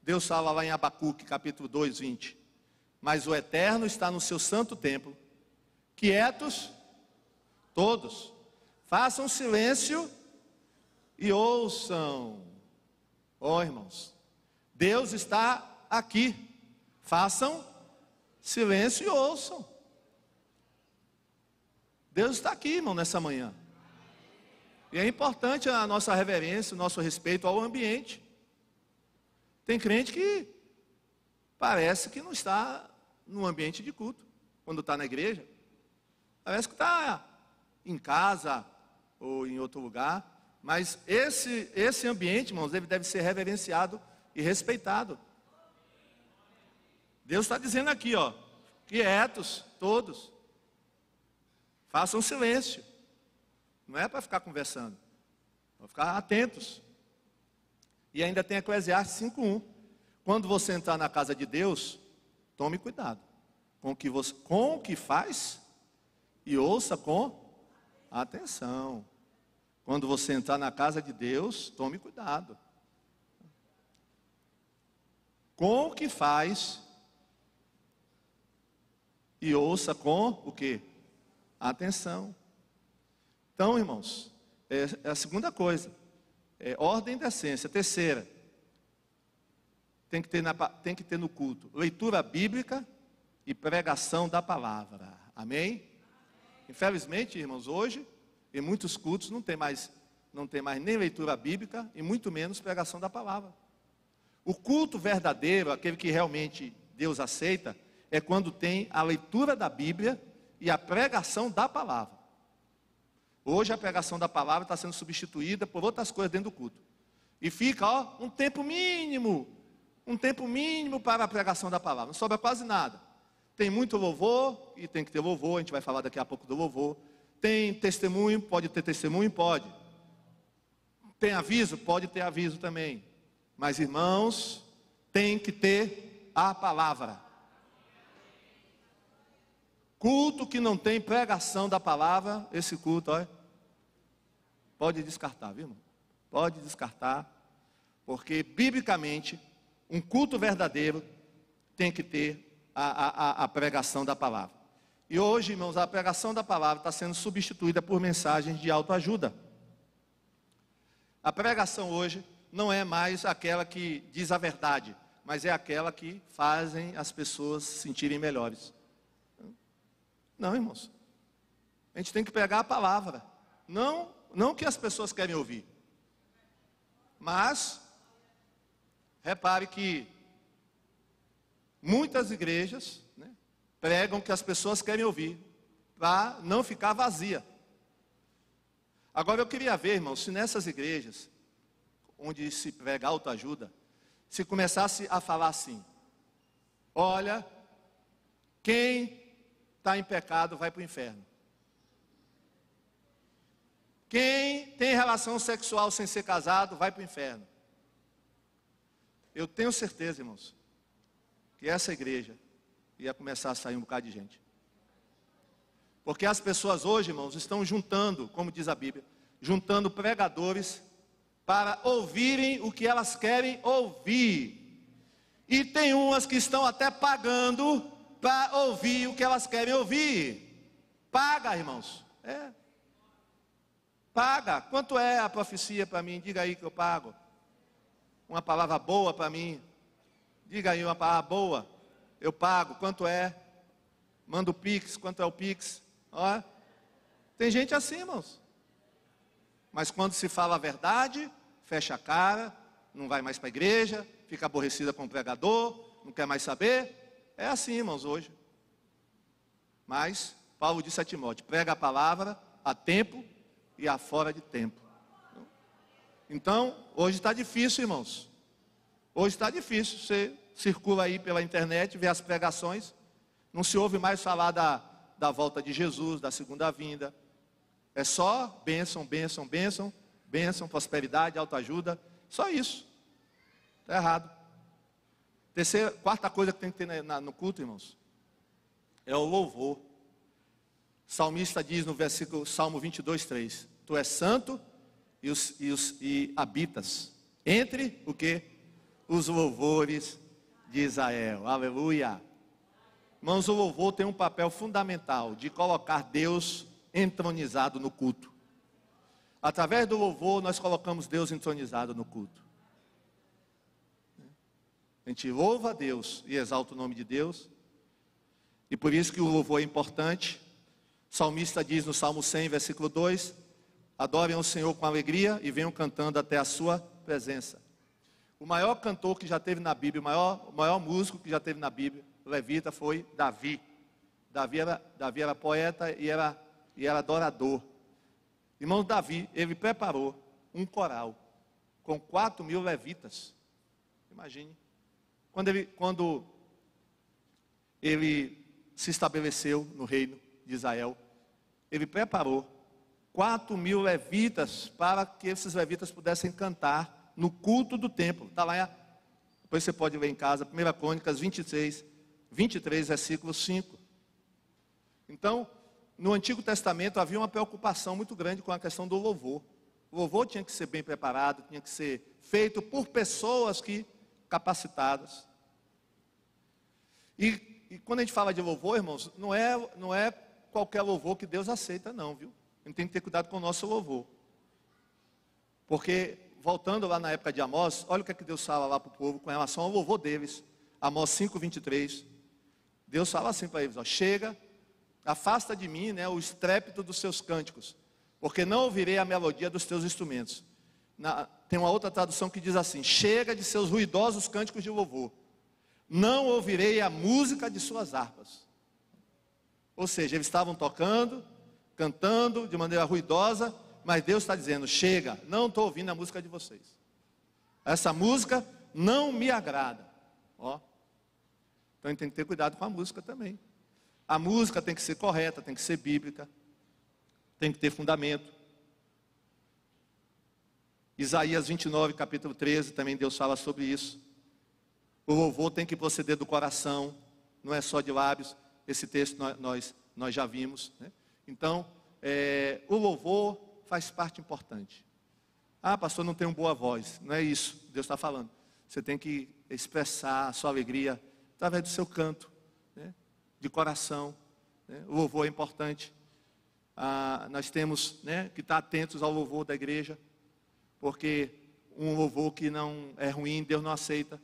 Deus fala lá em Abacuque, capítulo 2, 20. Mas o Eterno está no seu santo templo. Quietos, todos, façam silêncio e ouçam. Irmãos, Deus está aqui. Façam silêncio e ouçam. Deus está aqui, irmão, nessa manhã. E é importante a nossa reverência, o nosso respeito ao ambiente. Tem crente que parece que não está no ambiente de culto, quando está na igreja. Parece que está em casa ou em outro lugar. Mas esse ambiente, irmãos, deve ser reverenciado e respeitado. Deus está dizendo aqui, quietos, todos. Façam silêncio. Não é para ficar conversando. Para ficar atentos. E ainda tem Eclesiastes 5:1. Quando você entrar na casa de Deus, tome cuidado com o que faz e ouça com atenção. Quando você entrar na casa de Deus, tome cuidado com o que faz e ouça com o quê? Atenção. Então, irmãos, é a segunda coisa. Ordem e decência. Terceira, tem que ter no culto leitura bíblica e pregação da palavra. Amém? Infelizmente, irmãos, hoje, em muitos cultos não tem mais nem leitura bíblica e muito menos pregação da palavra. O culto verdadeiro, aquele que realmente Deus aceita, é quando tem a leitura da Bíblia e a pregação da palavra. Hoje a pregação da palavra está sendo substituída por outras coisas dentro do culto. E fica, um tempo mínimo para a pregação da palavra. Não sobra quase nada. Tem muito louvor, e tem que ter louvor, a gente vai falar daqui a pouco do louvor. Tem testemunho? Pode ter testemunho? Pode. Tem aviso? Pode ter aviso também. Mas, irmãos, tem que ter a palavra. Culto que não tem pregação da palavra, esse culto, olha, pode descartar, viu, irmão? Pode descartar, porque, biblicamente, um culto verdadeiro tem que ter a pregação da palavra. E hoje, irmãos, a pregação da palavra está sendo substituída por mensagens de autoajuda. A pregação hoje não é mais aquela que diz a verdade, mas é aquela que fazem as pessoas se sentirem melhores. Não, irmãos. A gente tem que pregar a palavra. Não o que as pessoas querem ouvir. Mas, repare que muitas igrejas, né, pregam o que as pessoas querem ouvir, para não ficar vazia. Agora eu queria ver, irmãos, se nessas igrejas, onde se prega autoajuda, se começasse a falar assim: olha, quem está em pecado vai para o inferno. Quem tem relação sexual sem ser casado vai para o inferno. Eu tenho certeza, irmãos, que essa igreja ia começar a sair um bocado de gente. Porque as pessoas hoje, irmãos, estão juntando, como diz a Bíblia, juntando pregadores para ouvirem o que elas querem ouvir. E tem umas que estão até pagando para ouvir o que elas querem ouvir. Paga, irmãos. Paga. Quanto é a profecia para mim? Diga aí que eu pago. Uma palavra boa para mim. Diga aí uma palavra boa. Eu pago. Quanto é? Manda o Pix. Quanto é o Pix? Ó. Tem gente assim, irmãos. Mas quando se fala a verdade, fecha a cara, não vai mais para a igreja, fica aborrecida com o pregador, não quer mais saber. É assim, irmãos, hoje. Mas Paulo disse a Timóteo: prega a palavra a tempo e a fora de tempo. Então, hoje está difícil, irmãos. Hoje está difícil. Você circula aí pela internet, vê as pregações, não se ouve mais falar da volta de Jesus, da segunda vinda. É só bênção, bênção, bênção, bênção, prosperidade, autoajuda. Só isso. Está errado. Quarta coisa que tem que ter no culto, irmãos, é o louvor. O salmista diz no versículo Salmo 22:3: tu és santo e habitas entre o que? Os louvores de Israel. Aleluia. Irmãos, o louvor tem um papel fundamental de colocar Deus entronizado no culto. Através do louvor nós colocamos Deus entronizado no culto. A gente louva a Deus e exalta o nome de Deus. E por isso que o louvor é importante. O salmista diz no Salmo 100, versículo 2: adorem ao Senhor com alegria e venham cantando até a sua presença. O maior cantor que já teve na Bíblia, o maior músico que já teve na Bíblia, levita, foi Davi. Davi era poeta e era adorador. Irmão, Davi, ele preparou um coral com 4.000 levitas. Imagine. Quando ele se estabeleceu no reino de Israel, ele preparou 4.000 levitas para que esses levitas pudessem cantar no culto do templo. Está lá, depois você pode ler em casa, 1 Crônicas 23, versículo 5. Então, no Antigo Testamento havia uma preocupação muito grande com a questão do louvor. O louvor tinha que ser bem preparado, tinha que ser feito por pessoas capacitadas. E quando a gente fala de louvor, irmãos, não é qualquer louvor que Deus aceita, não, viu? A gente tem que ter cuidado com o nosso louvor. Porque, voltando lá na época de Amós, olha o que é que Deus fala lá para o povo com relação ao louvor deles. Amós 5:23. Deus fala assim para eles: ó, chega, afasta de mim, né, o estrépito dos seus cânticos, porque não ouvirei a melodia dos teus instrumentos. Tem uma outra tradução que diz assim: chega de seus ruidosos cânticos de louvor, não ouvirei a música de suas harpas. Ou seja, eles estavam tocando, cantando de maneira ruidosa, mas Deus está dizendo: chega, não estou ouvindo a música de vocês. Essa música não me agrada. Ó. Então a gente tem que ter cuidado com a música também. A música tem que ser correta, tem que ser bíblica. tem que ter fundamento. Isaías 29, capítulo 13, também Deus fala sobre isso. O louvor tem que proceder do coração, não é só de lábios. Esse texto nós já vimos, né? Então, o louvor faz parte importante. Ah, pastor, não tenho boa voz. Não é isso, Deus está falando. Você tem que expressar a sua alegria através do seu canto, né? De coração, né? O louvor é importante. Nós temos, né, que estar atentos ao louvor da igreja, porque um louvor que não é ruim, Deus não aceita,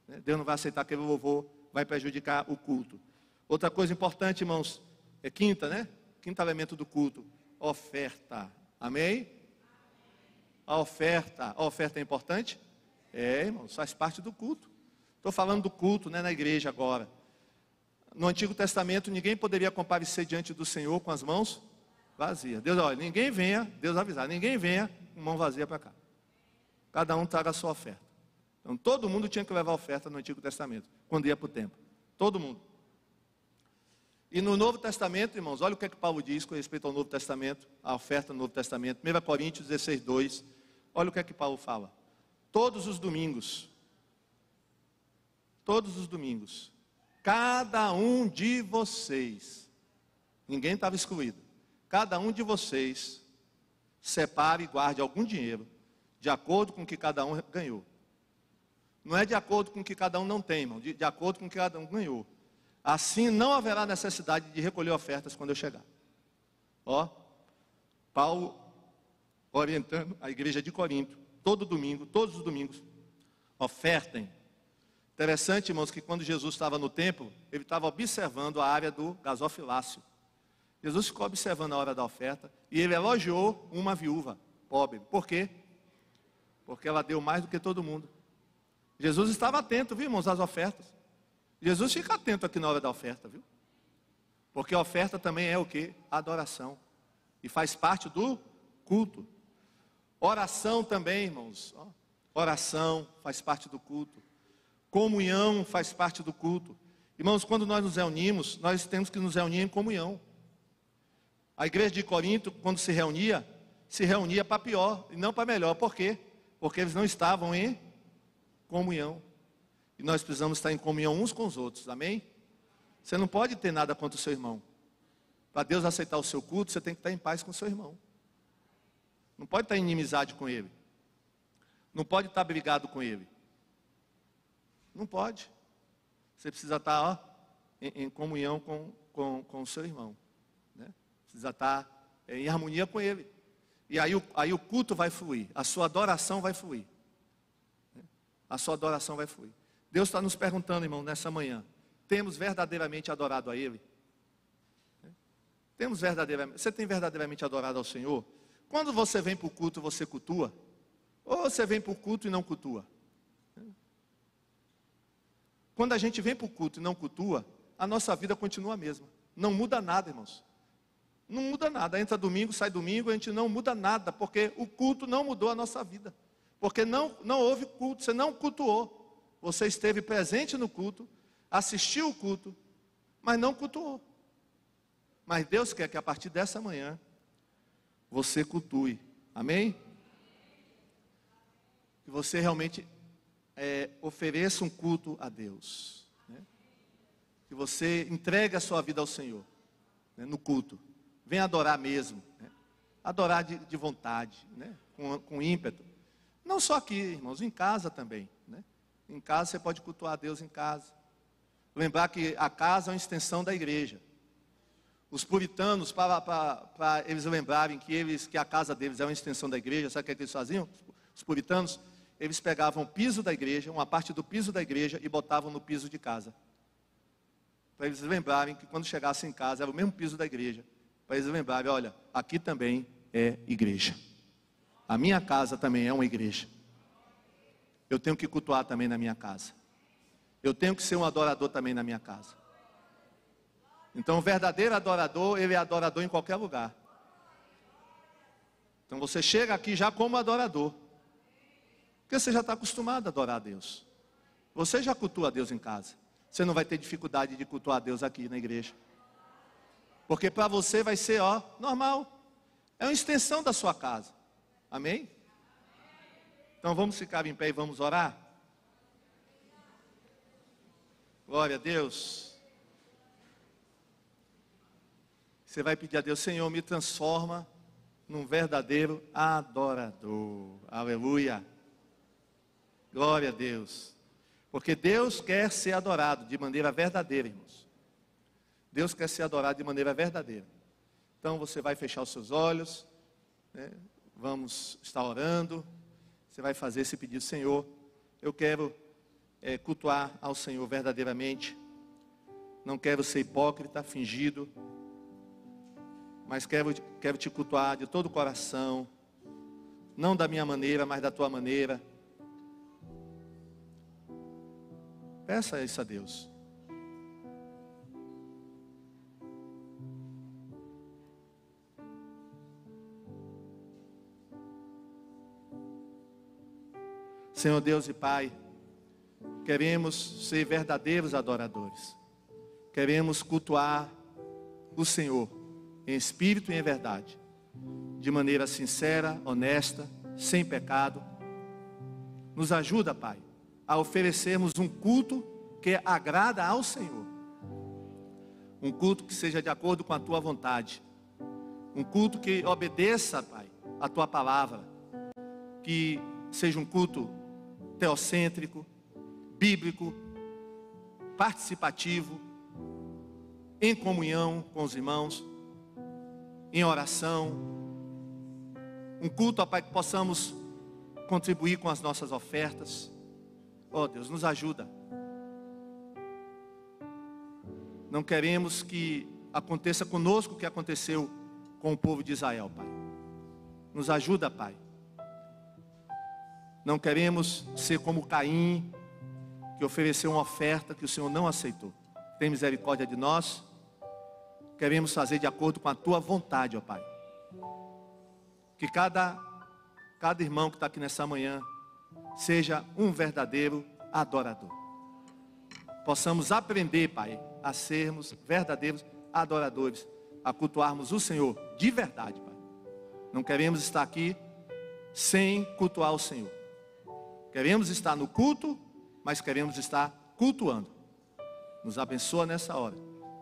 né? Deus não vai aceitar aquele louvor, vai prejudicar o culto. Outra coisa importante, irmãos, é quinta, né? Quinto elemento do culto, oferta. Amém? A oferta é importante? Irmãos, faz parte do culto. Estou falando do culto, né, na igreja agora. No Antigo Testamento, ninguém poderia comparecer diante do Senhor com as mãos vazias. Deus, olha, ninguém venha, Deus avisar, ninguém venha com mão vazia para cá. Cada um traga a sua oferta. Então, todo mundo tinha que levar oferta no Antigo Testamento, quando ia para o templo. Todo mundo. E no Novo Testamento, irmãos, olha o que é que Paulo diz com respeito ao Novo Testamento, a oferta no Novo Testamento. 1 Coríntios 16, 2. Olha o que é que Paulo fala. Todos os domingos, cada um de vocês, ninguém estava excluído, cada um de vocês separe e guarde algum dinheiro, de acordo com o que cada um ganhou. Não é de acordo com o que cada um não tem, irmão, de acordo com o que cada um ganhou. Assim não haverá necessidade de recolher ofertas quando eu chegar. Ó, Paulo orientando a igreja de Corinto, todo domingo, todos os domingos, ofertem. Interessante, irmãos, que quando Jesus estava no templo, ele estava observando a área do gasofilácio. Jesus ficou observando a hora da oferta e ele elogiou uma viúva pobre. Por quê? Porque ela deu mais do que todo mundo. Jesus estava atento, viu, irmãos, às ofertas. Jesus fica atento aqui na hora da oferta, viu? Porque a oferta também é o quê? Adoração. E faz parte do culto. Oração também, irmãos. Oração faz parte do culto. Comunhão faz parte do culto. Irmãos, quando nós nos reunimos, nós temos que nos reunir em comunhão. A igreja de Corinto, quando se reunia para pior e não para melhor. Por quê? Porque eles não estavam em comunhão. E nós precisamos estar em comunhão uns com os outros, amém? Você não pode ter nada contra o seu irmão. Para Deus aceitar o seu culto, você tem que estar em paz com o seu irmão. Não pode estar em inimizade com ele. Não pode estar brigado com ele. Não pode. Você precisa estar em comunhão com o seu irmão, né? Precisa estar em harmonia com ele. E aí o culto vai fluir. A sua adoração vai fluir. A sua adoração vai fluir. Deus está nos perguntando, irmão, nessa manhã. Temos verdadeiramente adorado a Ele? Você tem verdadeiramente adorado ao Senhor? Quando você vem para o culto, você cultua? Ou você vem para o culto e não cultua? Quando a gente vem para o culto e não cultua, a nossa vida continua a mesma. Não muda nada, irmãos. Não muda nada. Entra domingo, sai domingo, a gente não muda nada, porque o culto não mudou a nossa vida. Porque não houve culto, você não cultuou. Você esteve presente no culto, assistiu o culto, mas não cultuou. Mas Deus quer que a partir dessa manhã, você cultue. Amém? Que você realmente ofereça um culto a Deus, né? Que você entregue a sua vida ao Senhor, né? No culto. Venha adorar mesmo, né? Adorar de vontade, né? Com ímpeto. Não só aqui, irmãos, em casa também, né? Em casa você pode cultuar a Deus em casa. Lembrar que a casa é uma extensão da igreja. Os puritanos, para eles lembrarem que a casa deles é uma extensão da igreja, sabe o que eles faziam? Os puritanos, eles pegavam o piso da igreja, uma parte do piso da igreja, e botavam no piso de casa. Para eles lembrarem que quando chegassem em casa, era o mesmo piso da igreja. Para eles lembrarem, olha, aqui também é igreja. A minha casa também é uma igreja. Eu tenho que cultuar também na minha casa. Eu tenho que ser um adorador também na minha casa. Então o verdadeiro adorador, ele é adorador em qualquer lugar. Então você chega aqui já como adorador. Porque você já está acostumado a adorar a Deus. Você já cultua a Deus em casa. Você não vai ter dificuldade de cultuar a Deus aqui na igreja. Porque para você vai ser, normal. é uma extensão da sua casa. Amém? Então vamos ficar em pé e vamos orar? Glória a Deus. Você vai pedir a Deus: Senhor, me transforma num verdadeiro adorador. Aleluia. Glória a Deus. Porque Deus quer ser adorado de maneira verdadeira, irmãos. Deus quer ser adorado de maneira verdadeira. Então você vai fechar os seus olhos, né? Vamos estar orando. Você vai fazer esse pedido: Senhor, eu quero cultuar ao Senhor verdadeiramente. Não quero ser hipócrita, fingido, mas quero te cultuar de todo o coração, não da minha maneira, mas da tua maneira. Peça isso a Deus. Senhor Deus e Pai, queremos ser verdadeiros adoradores. Queremos cultuar o Senhor em espírito e em verdade, de maneira sincera, honesta, sem pecado. Nos ajuda, Pai, a oferecermos um culto que agrada ao Senhor. Um culto que seja de acordo com a Tua vontade. Um culto que obedeça, Pai, a Tua palavra. Que seja um culto teocêntrico, bíblico, participativo, em comunhão com os irmãos, em oração. Um culto, ó Pai, que possamos contribuir com as nossas ofertas. Oh Deus, nos ajuda. Não queremos que aconteça conosco o que aconteceu com o povo de Israel, Pai. Nos ajuda, Pai. Não queremos ser como Caim, que ofereceu uma oferta que o Senhor não aceitou. Tem misericórdia de nós. Queremos fazer de acordo com a Tua vontade, ó Pai. Que cada irmão que está aqui nessa manhã seja um verdadeiro adorador. Possamos aprender, Pai, a sermos verdadeiros adoradores, a cultuarmos o Senhor de verdade, Pai. Não queremos estar aqui sem cultuar o Senhor. Queremos estar no culto, mas queremos estar cultuando. Nos abençoa nessa hora.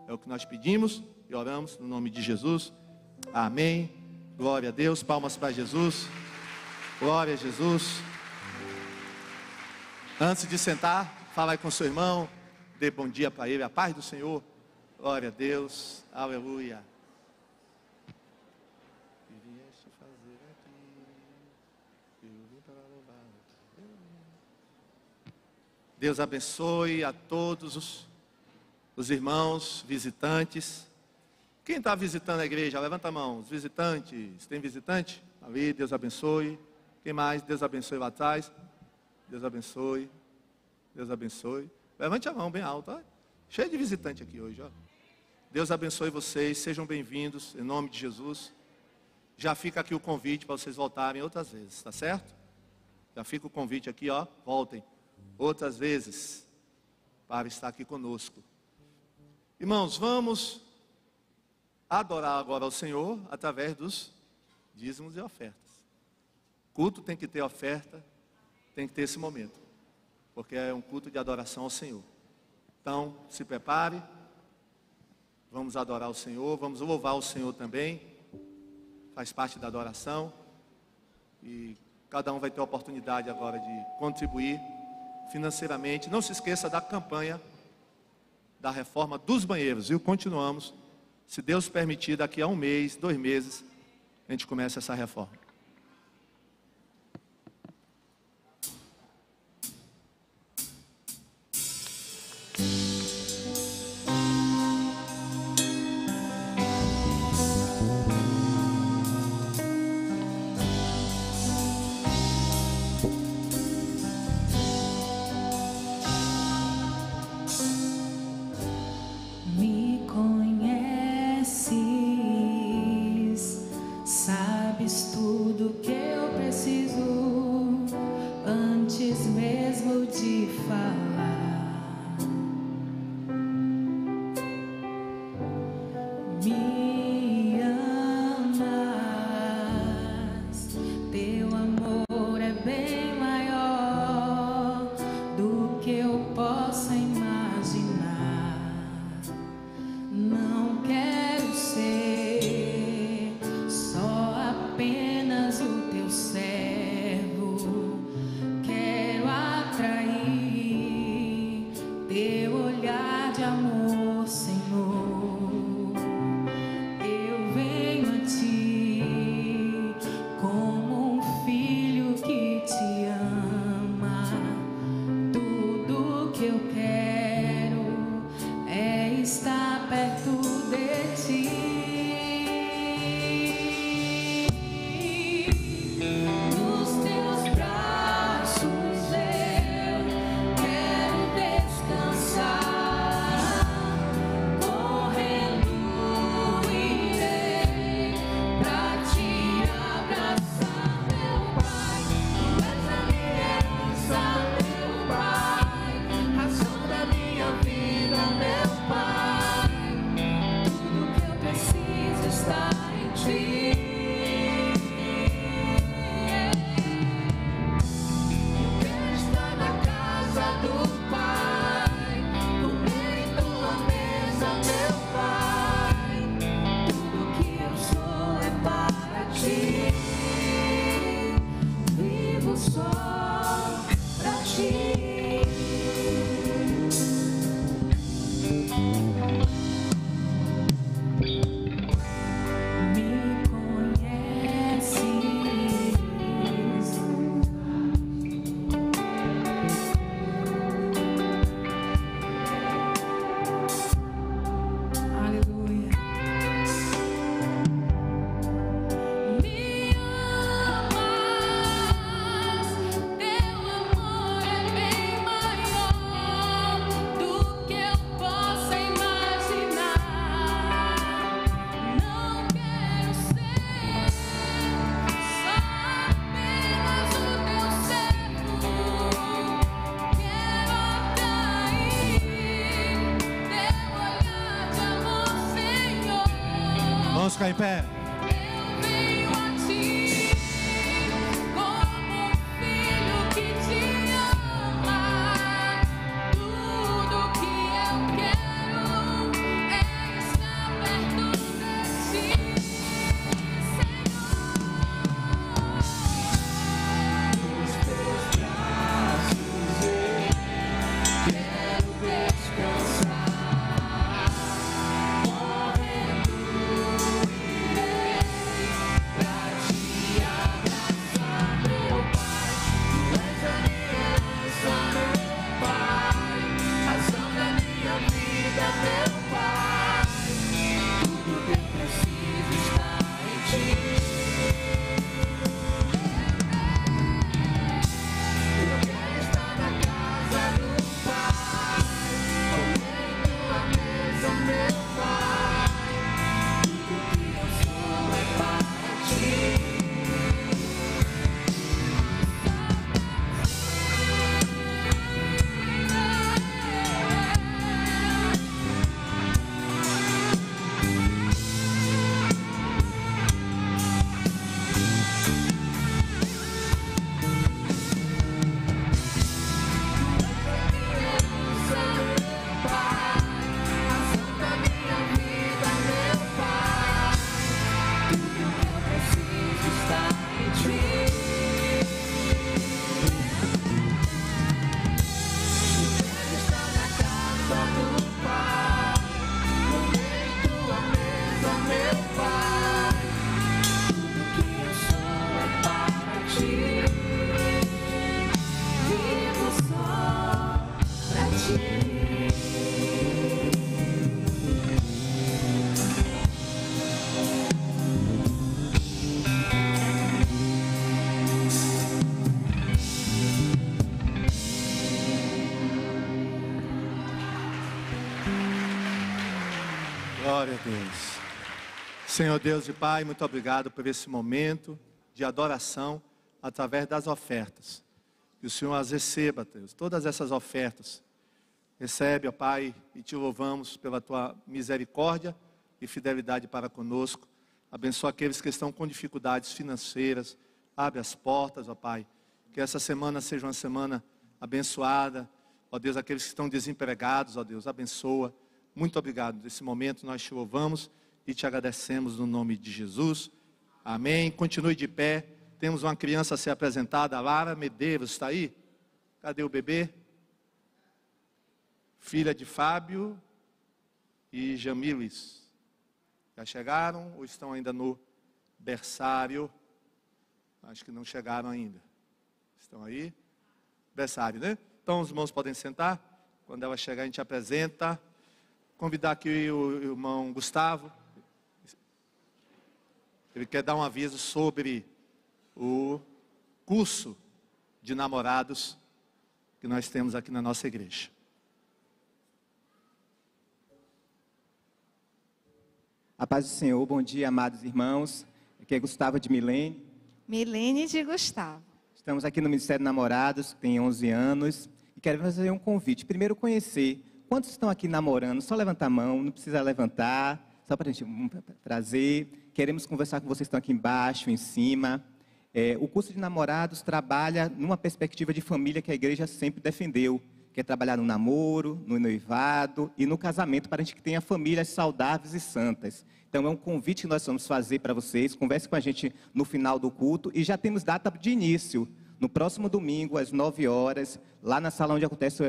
É o que nós pedimos e oramos no nome de Jesus. Amém. Glória a Deus. Palmas para Jesus. Glória a Jesus. Antes de sentar, fala aí com seu irmão. Dê bom dia para ele. A paz do Senhor. Glória a Deus. Aleluia. Deus abençoe a todos os irmãos visitantes. Quem está visitando a igreja? Levanta a mão. Os visitantes. Tem visitante? Ali, Deus abençoe. Quem mais? Deus abençoe lá atrás. Deus abençoe. Deus abençoe. Levante a mão bem alto. Ó. Cheio de visitante aqui hoje. Ó. Deus abençoe vocês. Sejam bem-vindos em nome de Jesus. Já fica aqui o convite para vocês voltarem outras vezes. Tá certo? Já fica o convite aqui, ó. Voltem outras vezes para estar aqui conosco. Irmãos, vamos adorar agora ao Senhor através dos dízimos e ofertas. Culto tem que ter oferta, tem que ter esse momento, porque é um culto de adoração ao Senhor. Então, se prepare, vamos adorar o Senhor, vamos louvar o Senhor também, faz parte da adoração, e cada um vai ter a oportunidade agora de contribuir financeiramente. Não se esqueça da campanha da reforma dos banheiros, viu? Continuamos, se Deus permitir, daqui a 1 mês, 2 meses, a gente começa essa reforma. Me ama. ficar em pé. Eu venho a ti como um filho que te ama. Tudo que eu quero é estar perto de ti, Senhor. Nos teus braços eu quero descansar. Glória a Deus. Senhor Deus e Pai, muito obrigado por esse momento de adoração através das ofertas. Que o Senhor as receba, Deus, todas essas ofertas. Recebe, ó Pai, e te louvamos pela tua misericórdia e fidelidade para conosco. Abençoa aqueles que estão com dificuldades financeiras. Abre as portas, ó Pai. Que essa semana seja uma semana abençoada. Ó Deus, aqueles que estão desempregados, ó Deus, abençoa. Muito obrigado. Nesse momento nós te louvamos e te agradecemos no nome de Jesus. Amém. Continue de pé. Temos uma criança a ser apresentada. Lara Medeiros, está aí? Cadê o bebê? Filha de Fábio e Jamiles. Já chegaram ou estão ainda no berçário? Acho que não chegaram ainda. Estão aí? Berçário, né? Então os irmãos podem sentar. Quando ela chegar a gente apresenta. Convidar aqui o irmão Gustavo. Ele quer dar um aviso sobre o curso de namorados que nós temos aqui na nossa igreja. A paz do Senhor, bom dia, amados irmãos. Aqui é Gustavo de Milene. Milene de Gustavo. Estamos aqui no Ministério Namorados, que tem 11 anos. E quero fazer um convite. Primeiro, conhecer. Quantos estão aqui namorando? Só levanta a mão, não precisa levantar. Só para a gente trazer. Queremos conversar com vocês que estão aqui embaixo, em cima. O curso de namorados trabalha numa perspectiva de família que a igreja sempre defendeu. Que é trabalhar no namoro, no noivado e no casamento para a gente que tenha famílias saudáveis e santas. Então é um convite que nós vamos fazer para vocês. Converse com a gente no final do culto e já temos data de início. No próximo domingo, às 9 horas, lá na sala onde acontece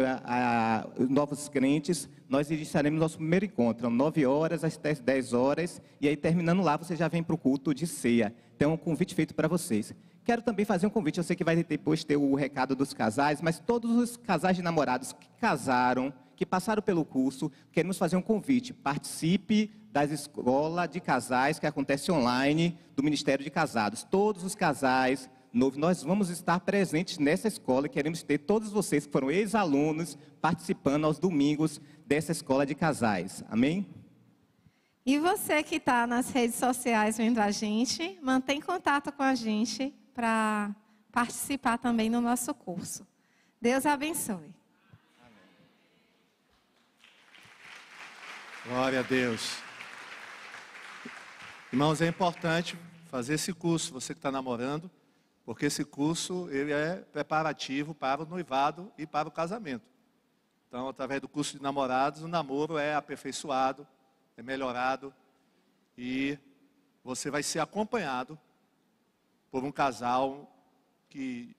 os novos crentes, nós iniciaremos nosso primeiro encontro, 9 horas às 10 horas, e aí terminando lá, você já vem para o culto de ceia. Então é um convite feito para vocês. Quero também fazer um convite, eu sei que vai depois ter o recado dos casais, mas todos os casais de namorados que casaram, que passaram pelo curso, queremos fazer um convite. Participe das escolas de casais que acontece online do Ministério de Casados. Todos os casais novos, nós vamos estar presentes nessa escola. Queremos ter todos vocês que foram ex-alunos participando aos domingos dessa escola de casais. Amém? E você que está nas redes sociais vendo a gente, mantém contato com a gente para participar também no nosso curso. Deus abençoe. Glória a Deus. Irmãos, é importante fazer esse curso, você que está namorando, porque esse curso ele é preparativo para o noivado e para o casamento. Então, através do curso de namorados, o namoro é aperfeiçoado, é melhorado e você vai ser acompanhado por um casal que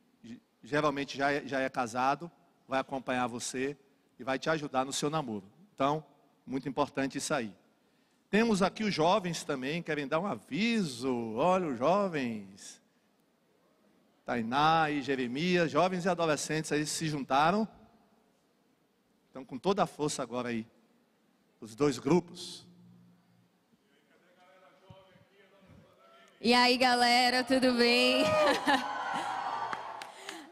geralmente já é casado, vai acompanhar você e vai te ajudar no seu namoro. Então, muito importante isso aí. Temos aqui os jovens também, querem dar um aviso. Olha os jovens. Tainá e Jeremias, jovens e adolescentes aí se juntaram. Estão com toda a força agora aí, os dois grupos. E aí, galera, tudo bem?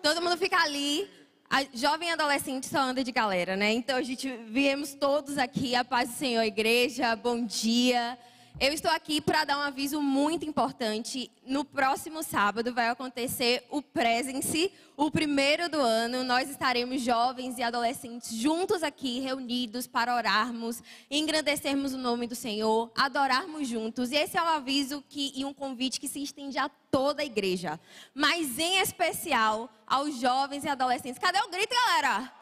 Todo mundo fica ali. A jovem e adolescente só anda de galera, né? Então, a gente viemos todos aqui, a paz do Senhor, igreja, bom dia. Eu estou aqui para dar um aviso muito importante. No próximo sábado vai acontecer o Presence, o primeiro do ano. Nós estaremos jovens e adolescentes juntos aqui, reunidos para orarmos, engrandecermos o nome do Senhor, adorarmos juntos. E esse é um aviso e um convite que se estende a toda a igreja. Mas em especial aos jovens e adolescentes. Cadê o grito, galera?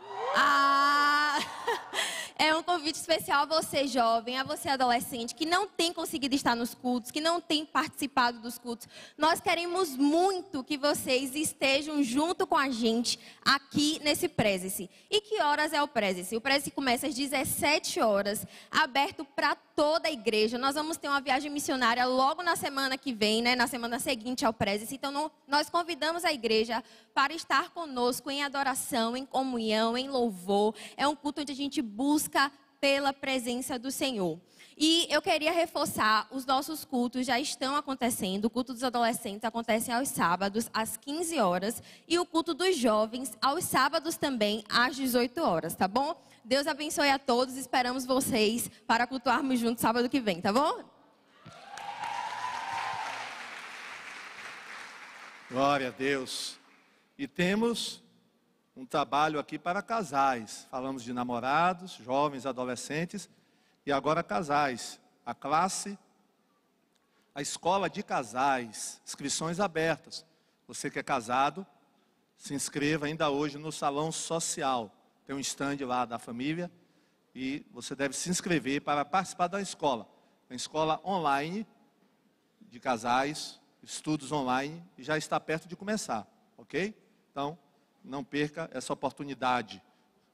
É um convite especial a você jovem, a você adolescente, que não tem conseguido estar nos cultos, que não tem participado dos cultos. Nós queremos muito que vocês estejam junto com a gente aqui nesse Presence. E que horas é o Presence? O Presence começa às 17 horas, aberto para toda a igreja. Nós vamos ter uma viagem missionária logo na semana que vem, né? Na semana seguinte ao Presence. Então, nós convidamos a igreja para estar conosco em adoração, em comunhão, em louvor. É um culto onde a gente busca pela presença do Senhor. E eu queria reforçar, os nossos cultos já estão acontecendo. O culto dos adolescentes acontece aos sábados, às 15 horas. E o culto dos jovens, aos sábados também, às 18 horas, tá bom? Deus abençoe a todos. Esperamos vocês para cultuarmos juntos sábado que vem, tá bom? Glória a Deus. E temos um trabalho aqui para casais. Falamos de namorados, jovens, adolescentes e agora casais. A classe, a escola de casais, inscrições abertas. Você que é casado, se inscreva ainda hoje no salão social. Tem um stand lá da família e você deve se inscrever para participar da escola. Uma escola online de casais, estudos online, e já está perto de começar, ok? Então, não perca essa oportunidade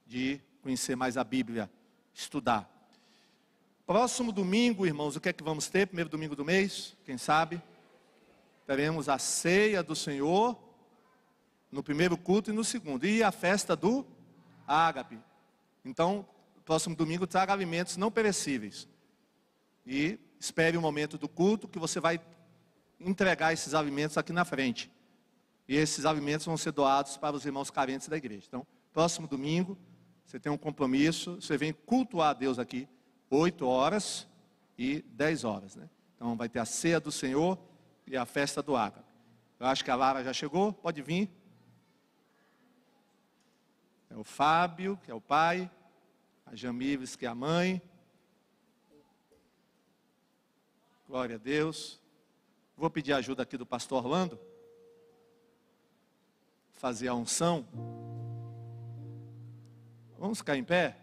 de conhecer mais a Bíblia, estudar. Próximo domingo, irmãos, o que é que vamos ter? Primeiro domingo do mês, quem sabe? Teremos a ceia do Senhor no primeiro culto e no segundo. E a festa do Ágape. Então, próximo domingo traga alimentos não perecíveis. E espere o momento do culto que você vai entregar esses alimentos aqui na frente. E esses alimentos vão ser doados para os irmãos carentes da igreja. Então, próximo domingo, você tem um compromisso, você vem cultuar a Deus aqui, 8 horas e 10 horas. Né? Então, vai ter a ceia do Senhor e a festa do Ágape. Eu acho que a Lara já chegou, pode vir. É o Fábio, que é o pai, a Jamíves, que é a mãe. Glória a Deus. Vou pedir a ajuda aqui do pastor Orlando. Fazer a unção. Vamos ficar em pé?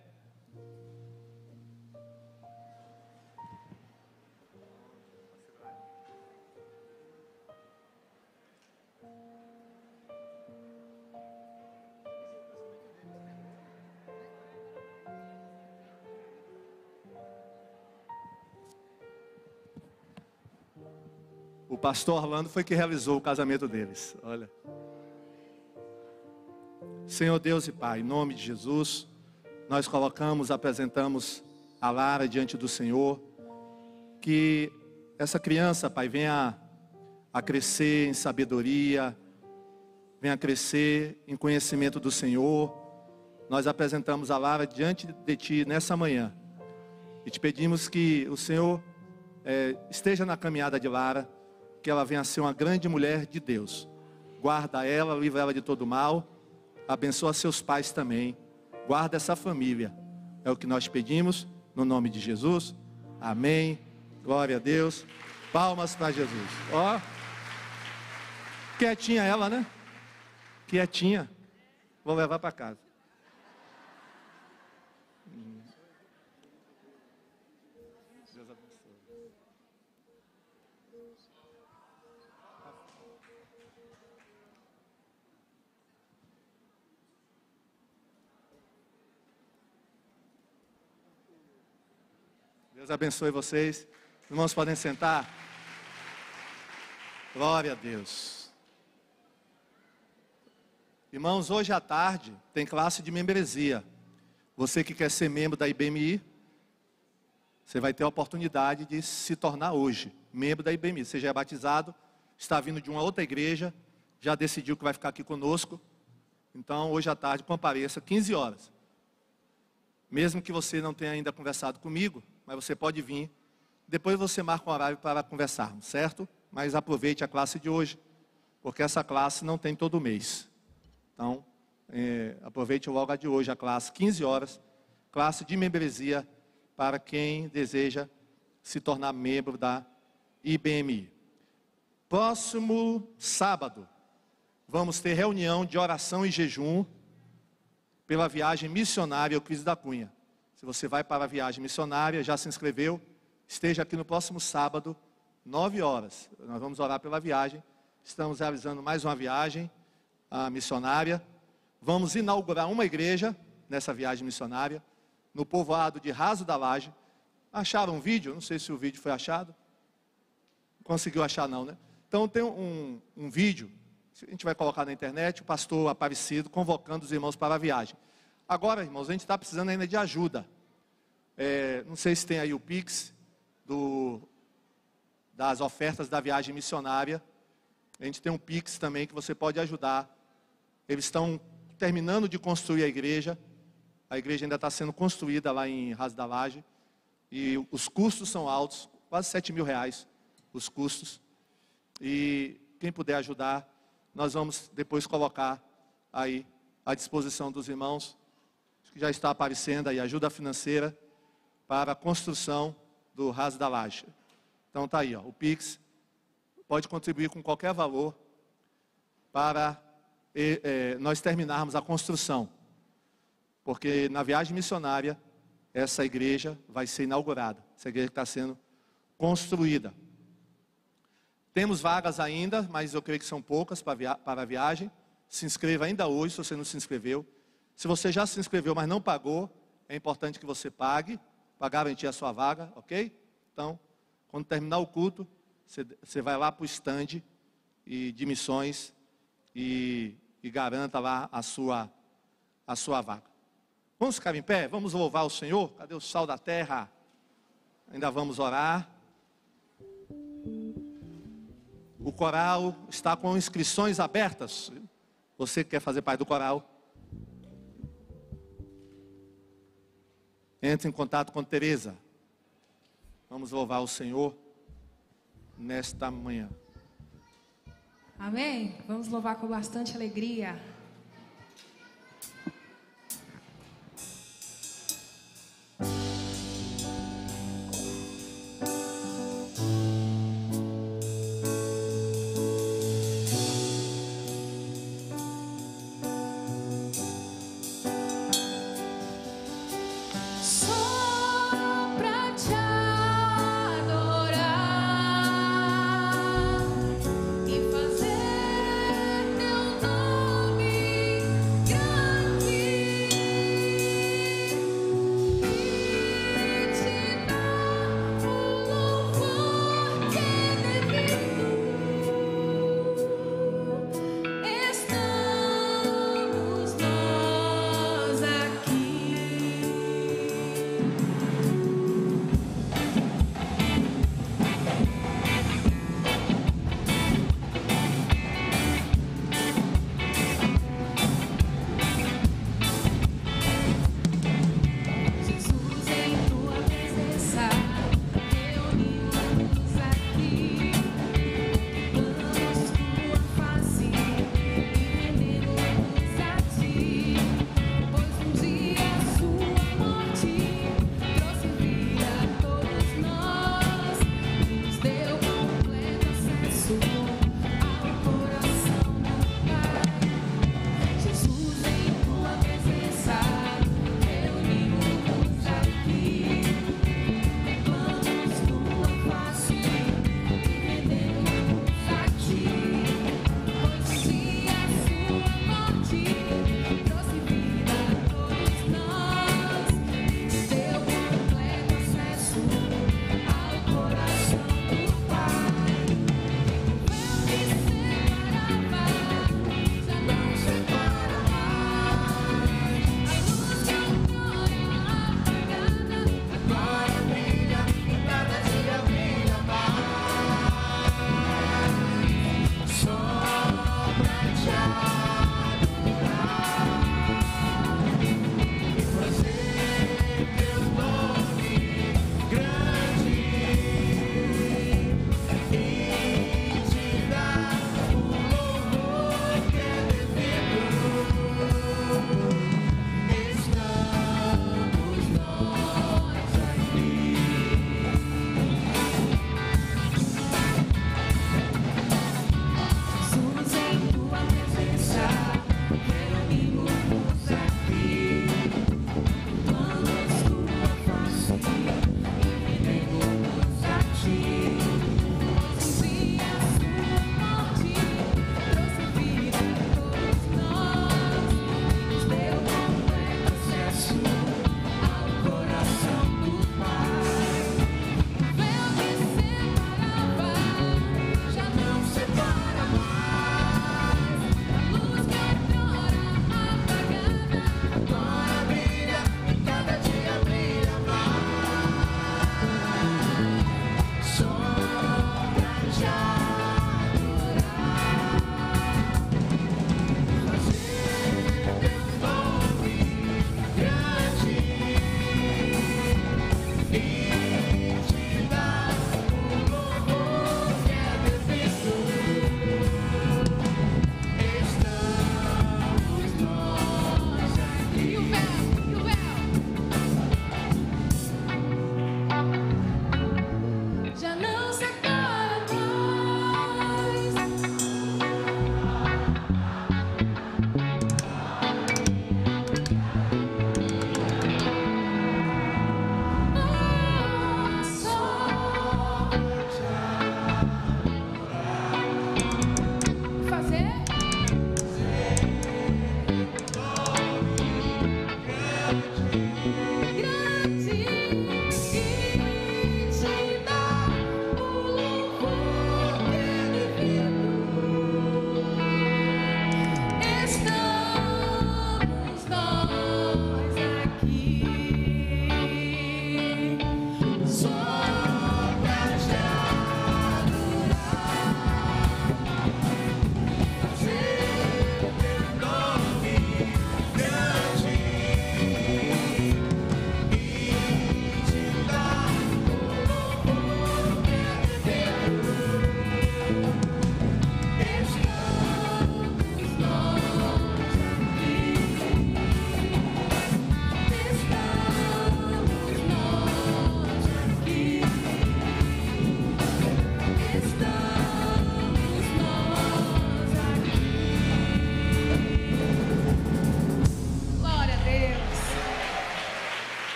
O pastor Orlando foi que realizou o casamento deles. Olha. Senhor Deus e Pai, em nome de Jesus, nós apresentamos a Lara diante do Senhor. Que essa criança, Pai, venha a crescer em sabedoria, venha a crescer em conhecimento do Senhor. Nós apresentamos a Lara diante de Ti nessa manhã. E te pedimos que o Senhor esteja na caminhada de Lara, que ela venha a ser uma grande mulher de Deus. Guarda ela, livra ela de todo mal. Abençoa seus pais também. Guarda essa família. É o que nós pedimos, no nome de Jesus. Amém. Glória a Deus. Palmas para Jesus. Ó. Quietinha ela, né? Quietinha. Vou levar para casa. Deus abençoe. Deus abençoe vocês. Irmãos, podem sentar. Glória a Deus. Irmãos, hoje à tarde tem classe de membresia. Você que quer ser membro da IBMI, você vai ter a oportunidade de se tornar hoje membro da IBMI. Você já é batizado, está vindo de uma outra igreja, já decidiu que vai ficar aqui conosco. Então, hoje à tarde, compareça, 15 horas. Mesmo que você não tenha ainda conversado comigo, mas você pode vir. Depois você marca um horário para conversarmos, certo? Mas aproveite a classe de hoje, porque essa classe não tem todo mês. Então, aproveite logo a de hoje, a classe, 15 horas, classe de membresia para quem deseja se tornar membro da IBMI. Próximo sábado, vamos ter reunião de oração e jejum pela viagem missionária Euclides da Cunha. Se você vai para a viagem missionária, já se inscreveu, esteja aqui no próximo sábado, 9 horas. Nós vamos orar pela viagem. Estamos realizando mais uma viagem missionária. Vamos inaugurar uma igreja nessa viagem missionária, no povoado de Raso da Laje. Acharam um vídeo? Não sei se o vídeo foi achado. Conseguiu achar não, né? Então tem um vídeo, a gente vai colocar na internet, o pastor Aparecido convocando os irmãos para a viagem. Agora, irmãos, a gente está precisando ainda de ajuda. Não sei se tem aí o Pix das ofertas da viagem missionária. A gente tem um Pix também que você pode ajudar. Eles estão terminando de construir a igreja ainda está sendo construída lá em Raso da Laje, e os custos são altos, quase 7 mil reais os custos, e quem puder ajudar, nós vamos depois colocar aí à disposição dos irmãos, que já está aparecendo aí, ajuda financeira para a construção do Raso da Laje. Então está aí, ó, o Pix pode contribuir com qualquer valor para nós terminarmos a construção. Porque na viagem missionária, essa igreja vai ser inaugurada. Essa igreja está sendo construída. Temos vagas ainda, mas eu creio que são poucas para a viagem. Se inscreva ainda hoje, se você não se inscreveu. Se você já se inscreveu, mas não pagou, é importante que você pague, para garantir a sua vaga, ok? Então, quando terminar o culto, você vai lá para o stand de missões e garanta lá a sua vaga. Vamos ficar em pé? Vamos louvar o Senhor? Cadê o sal da terra? Ainda vamos orar. O coral está com inscrições abertas. Você que quer fazer parte do coral, entre em contato com Tereza. Vamos louvar o Senhor nesta manhã. Amém? Vamos louvar com bastante alegria. Só pra te adorar e fazer teu nome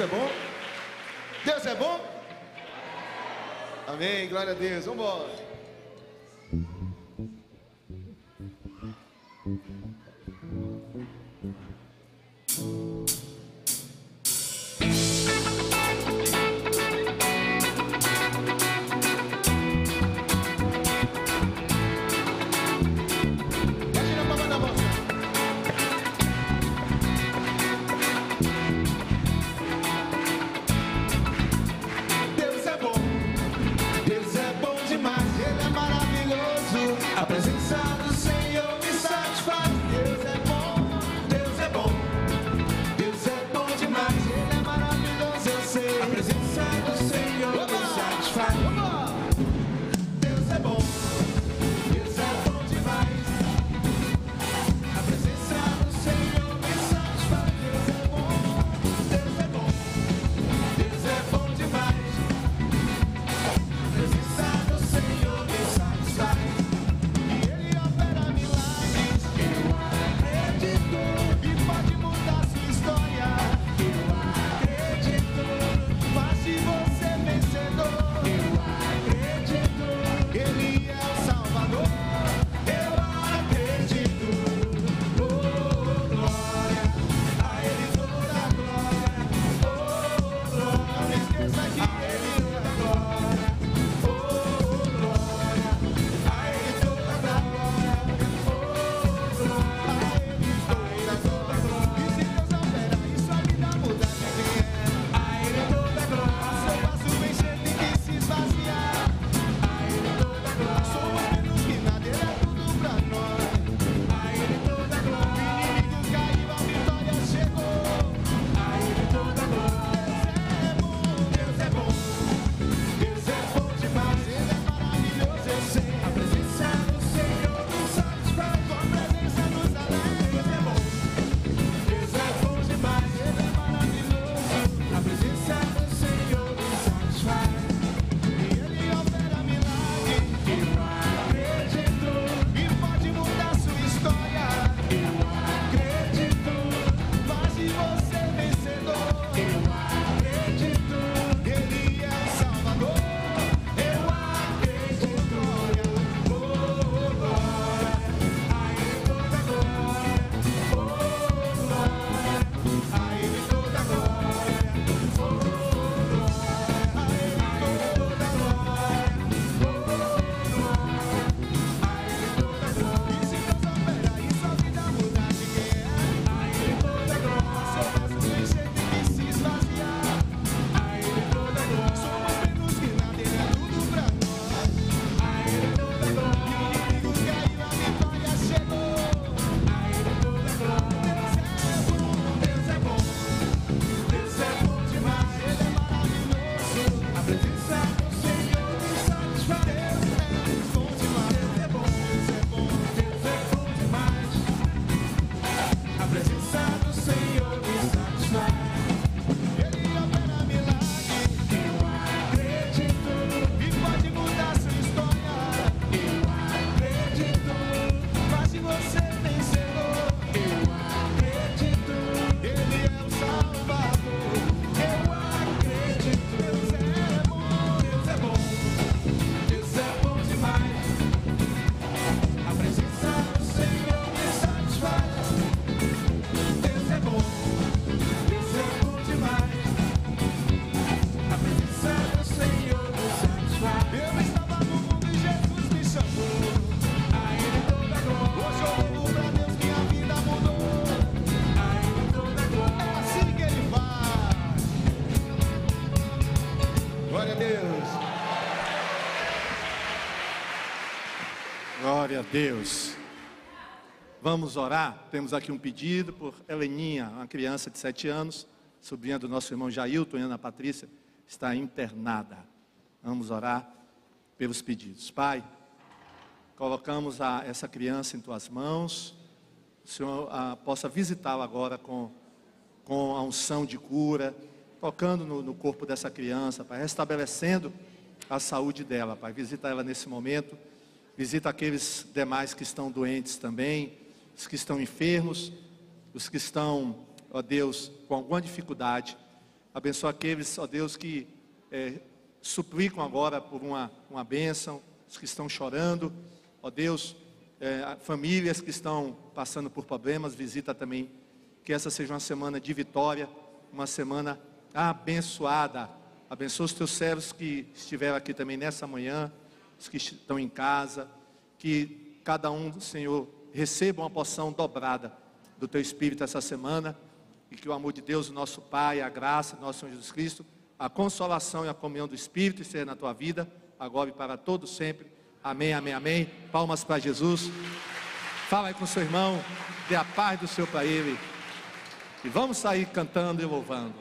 é bom? Deus é bom? Amém, glória a Deus, vamos embora. Glória a Deus. Vamos orar. Temos aqui um pedido por Heleninha, uma criança de 7 anos, sobrinha do nosso irmão Jailton, e Ana Patrícia, está internada. Vamos orar pelos pedidos. Pai, colocamos essa criança em Tuas mãos. O Senhor possa visitá-la agora com a unção de cura, tocando no corpo dessa criança, Pai, restabelecendo a saúde dela, Pai. Visita ela nesse momento. Visita aqueles demais que estão doentes também, os que estão enfermos, os que estão, ó Deus, com alguma dificuldade. Abençoa aqueles, ó Deus, que suplicam agora por uma bênção, os que estão chorando, ó Deus, famílias que estão passando por problemas, visita também, que essa seja uma semana de vitória, uma semana abençoada. Abençoa os teus servos que estiveram aqui também nessa manhã, os que estão em casa, que cada um, Senhor, receba uma porção dobrada do teu Espírito essa semana, e que o amor de Deus, o nosso Pai, a graça do nosso Senhor Jesus Cristo, a consolação e a comunhão do Espírito esteja na tua vida, agora e para todos sempre. Amém, amém, amém. Palmas para Jesus. Fala aí com seu irmão, dê a paz do Senhor para ele. E vamos sair cantando e louvando.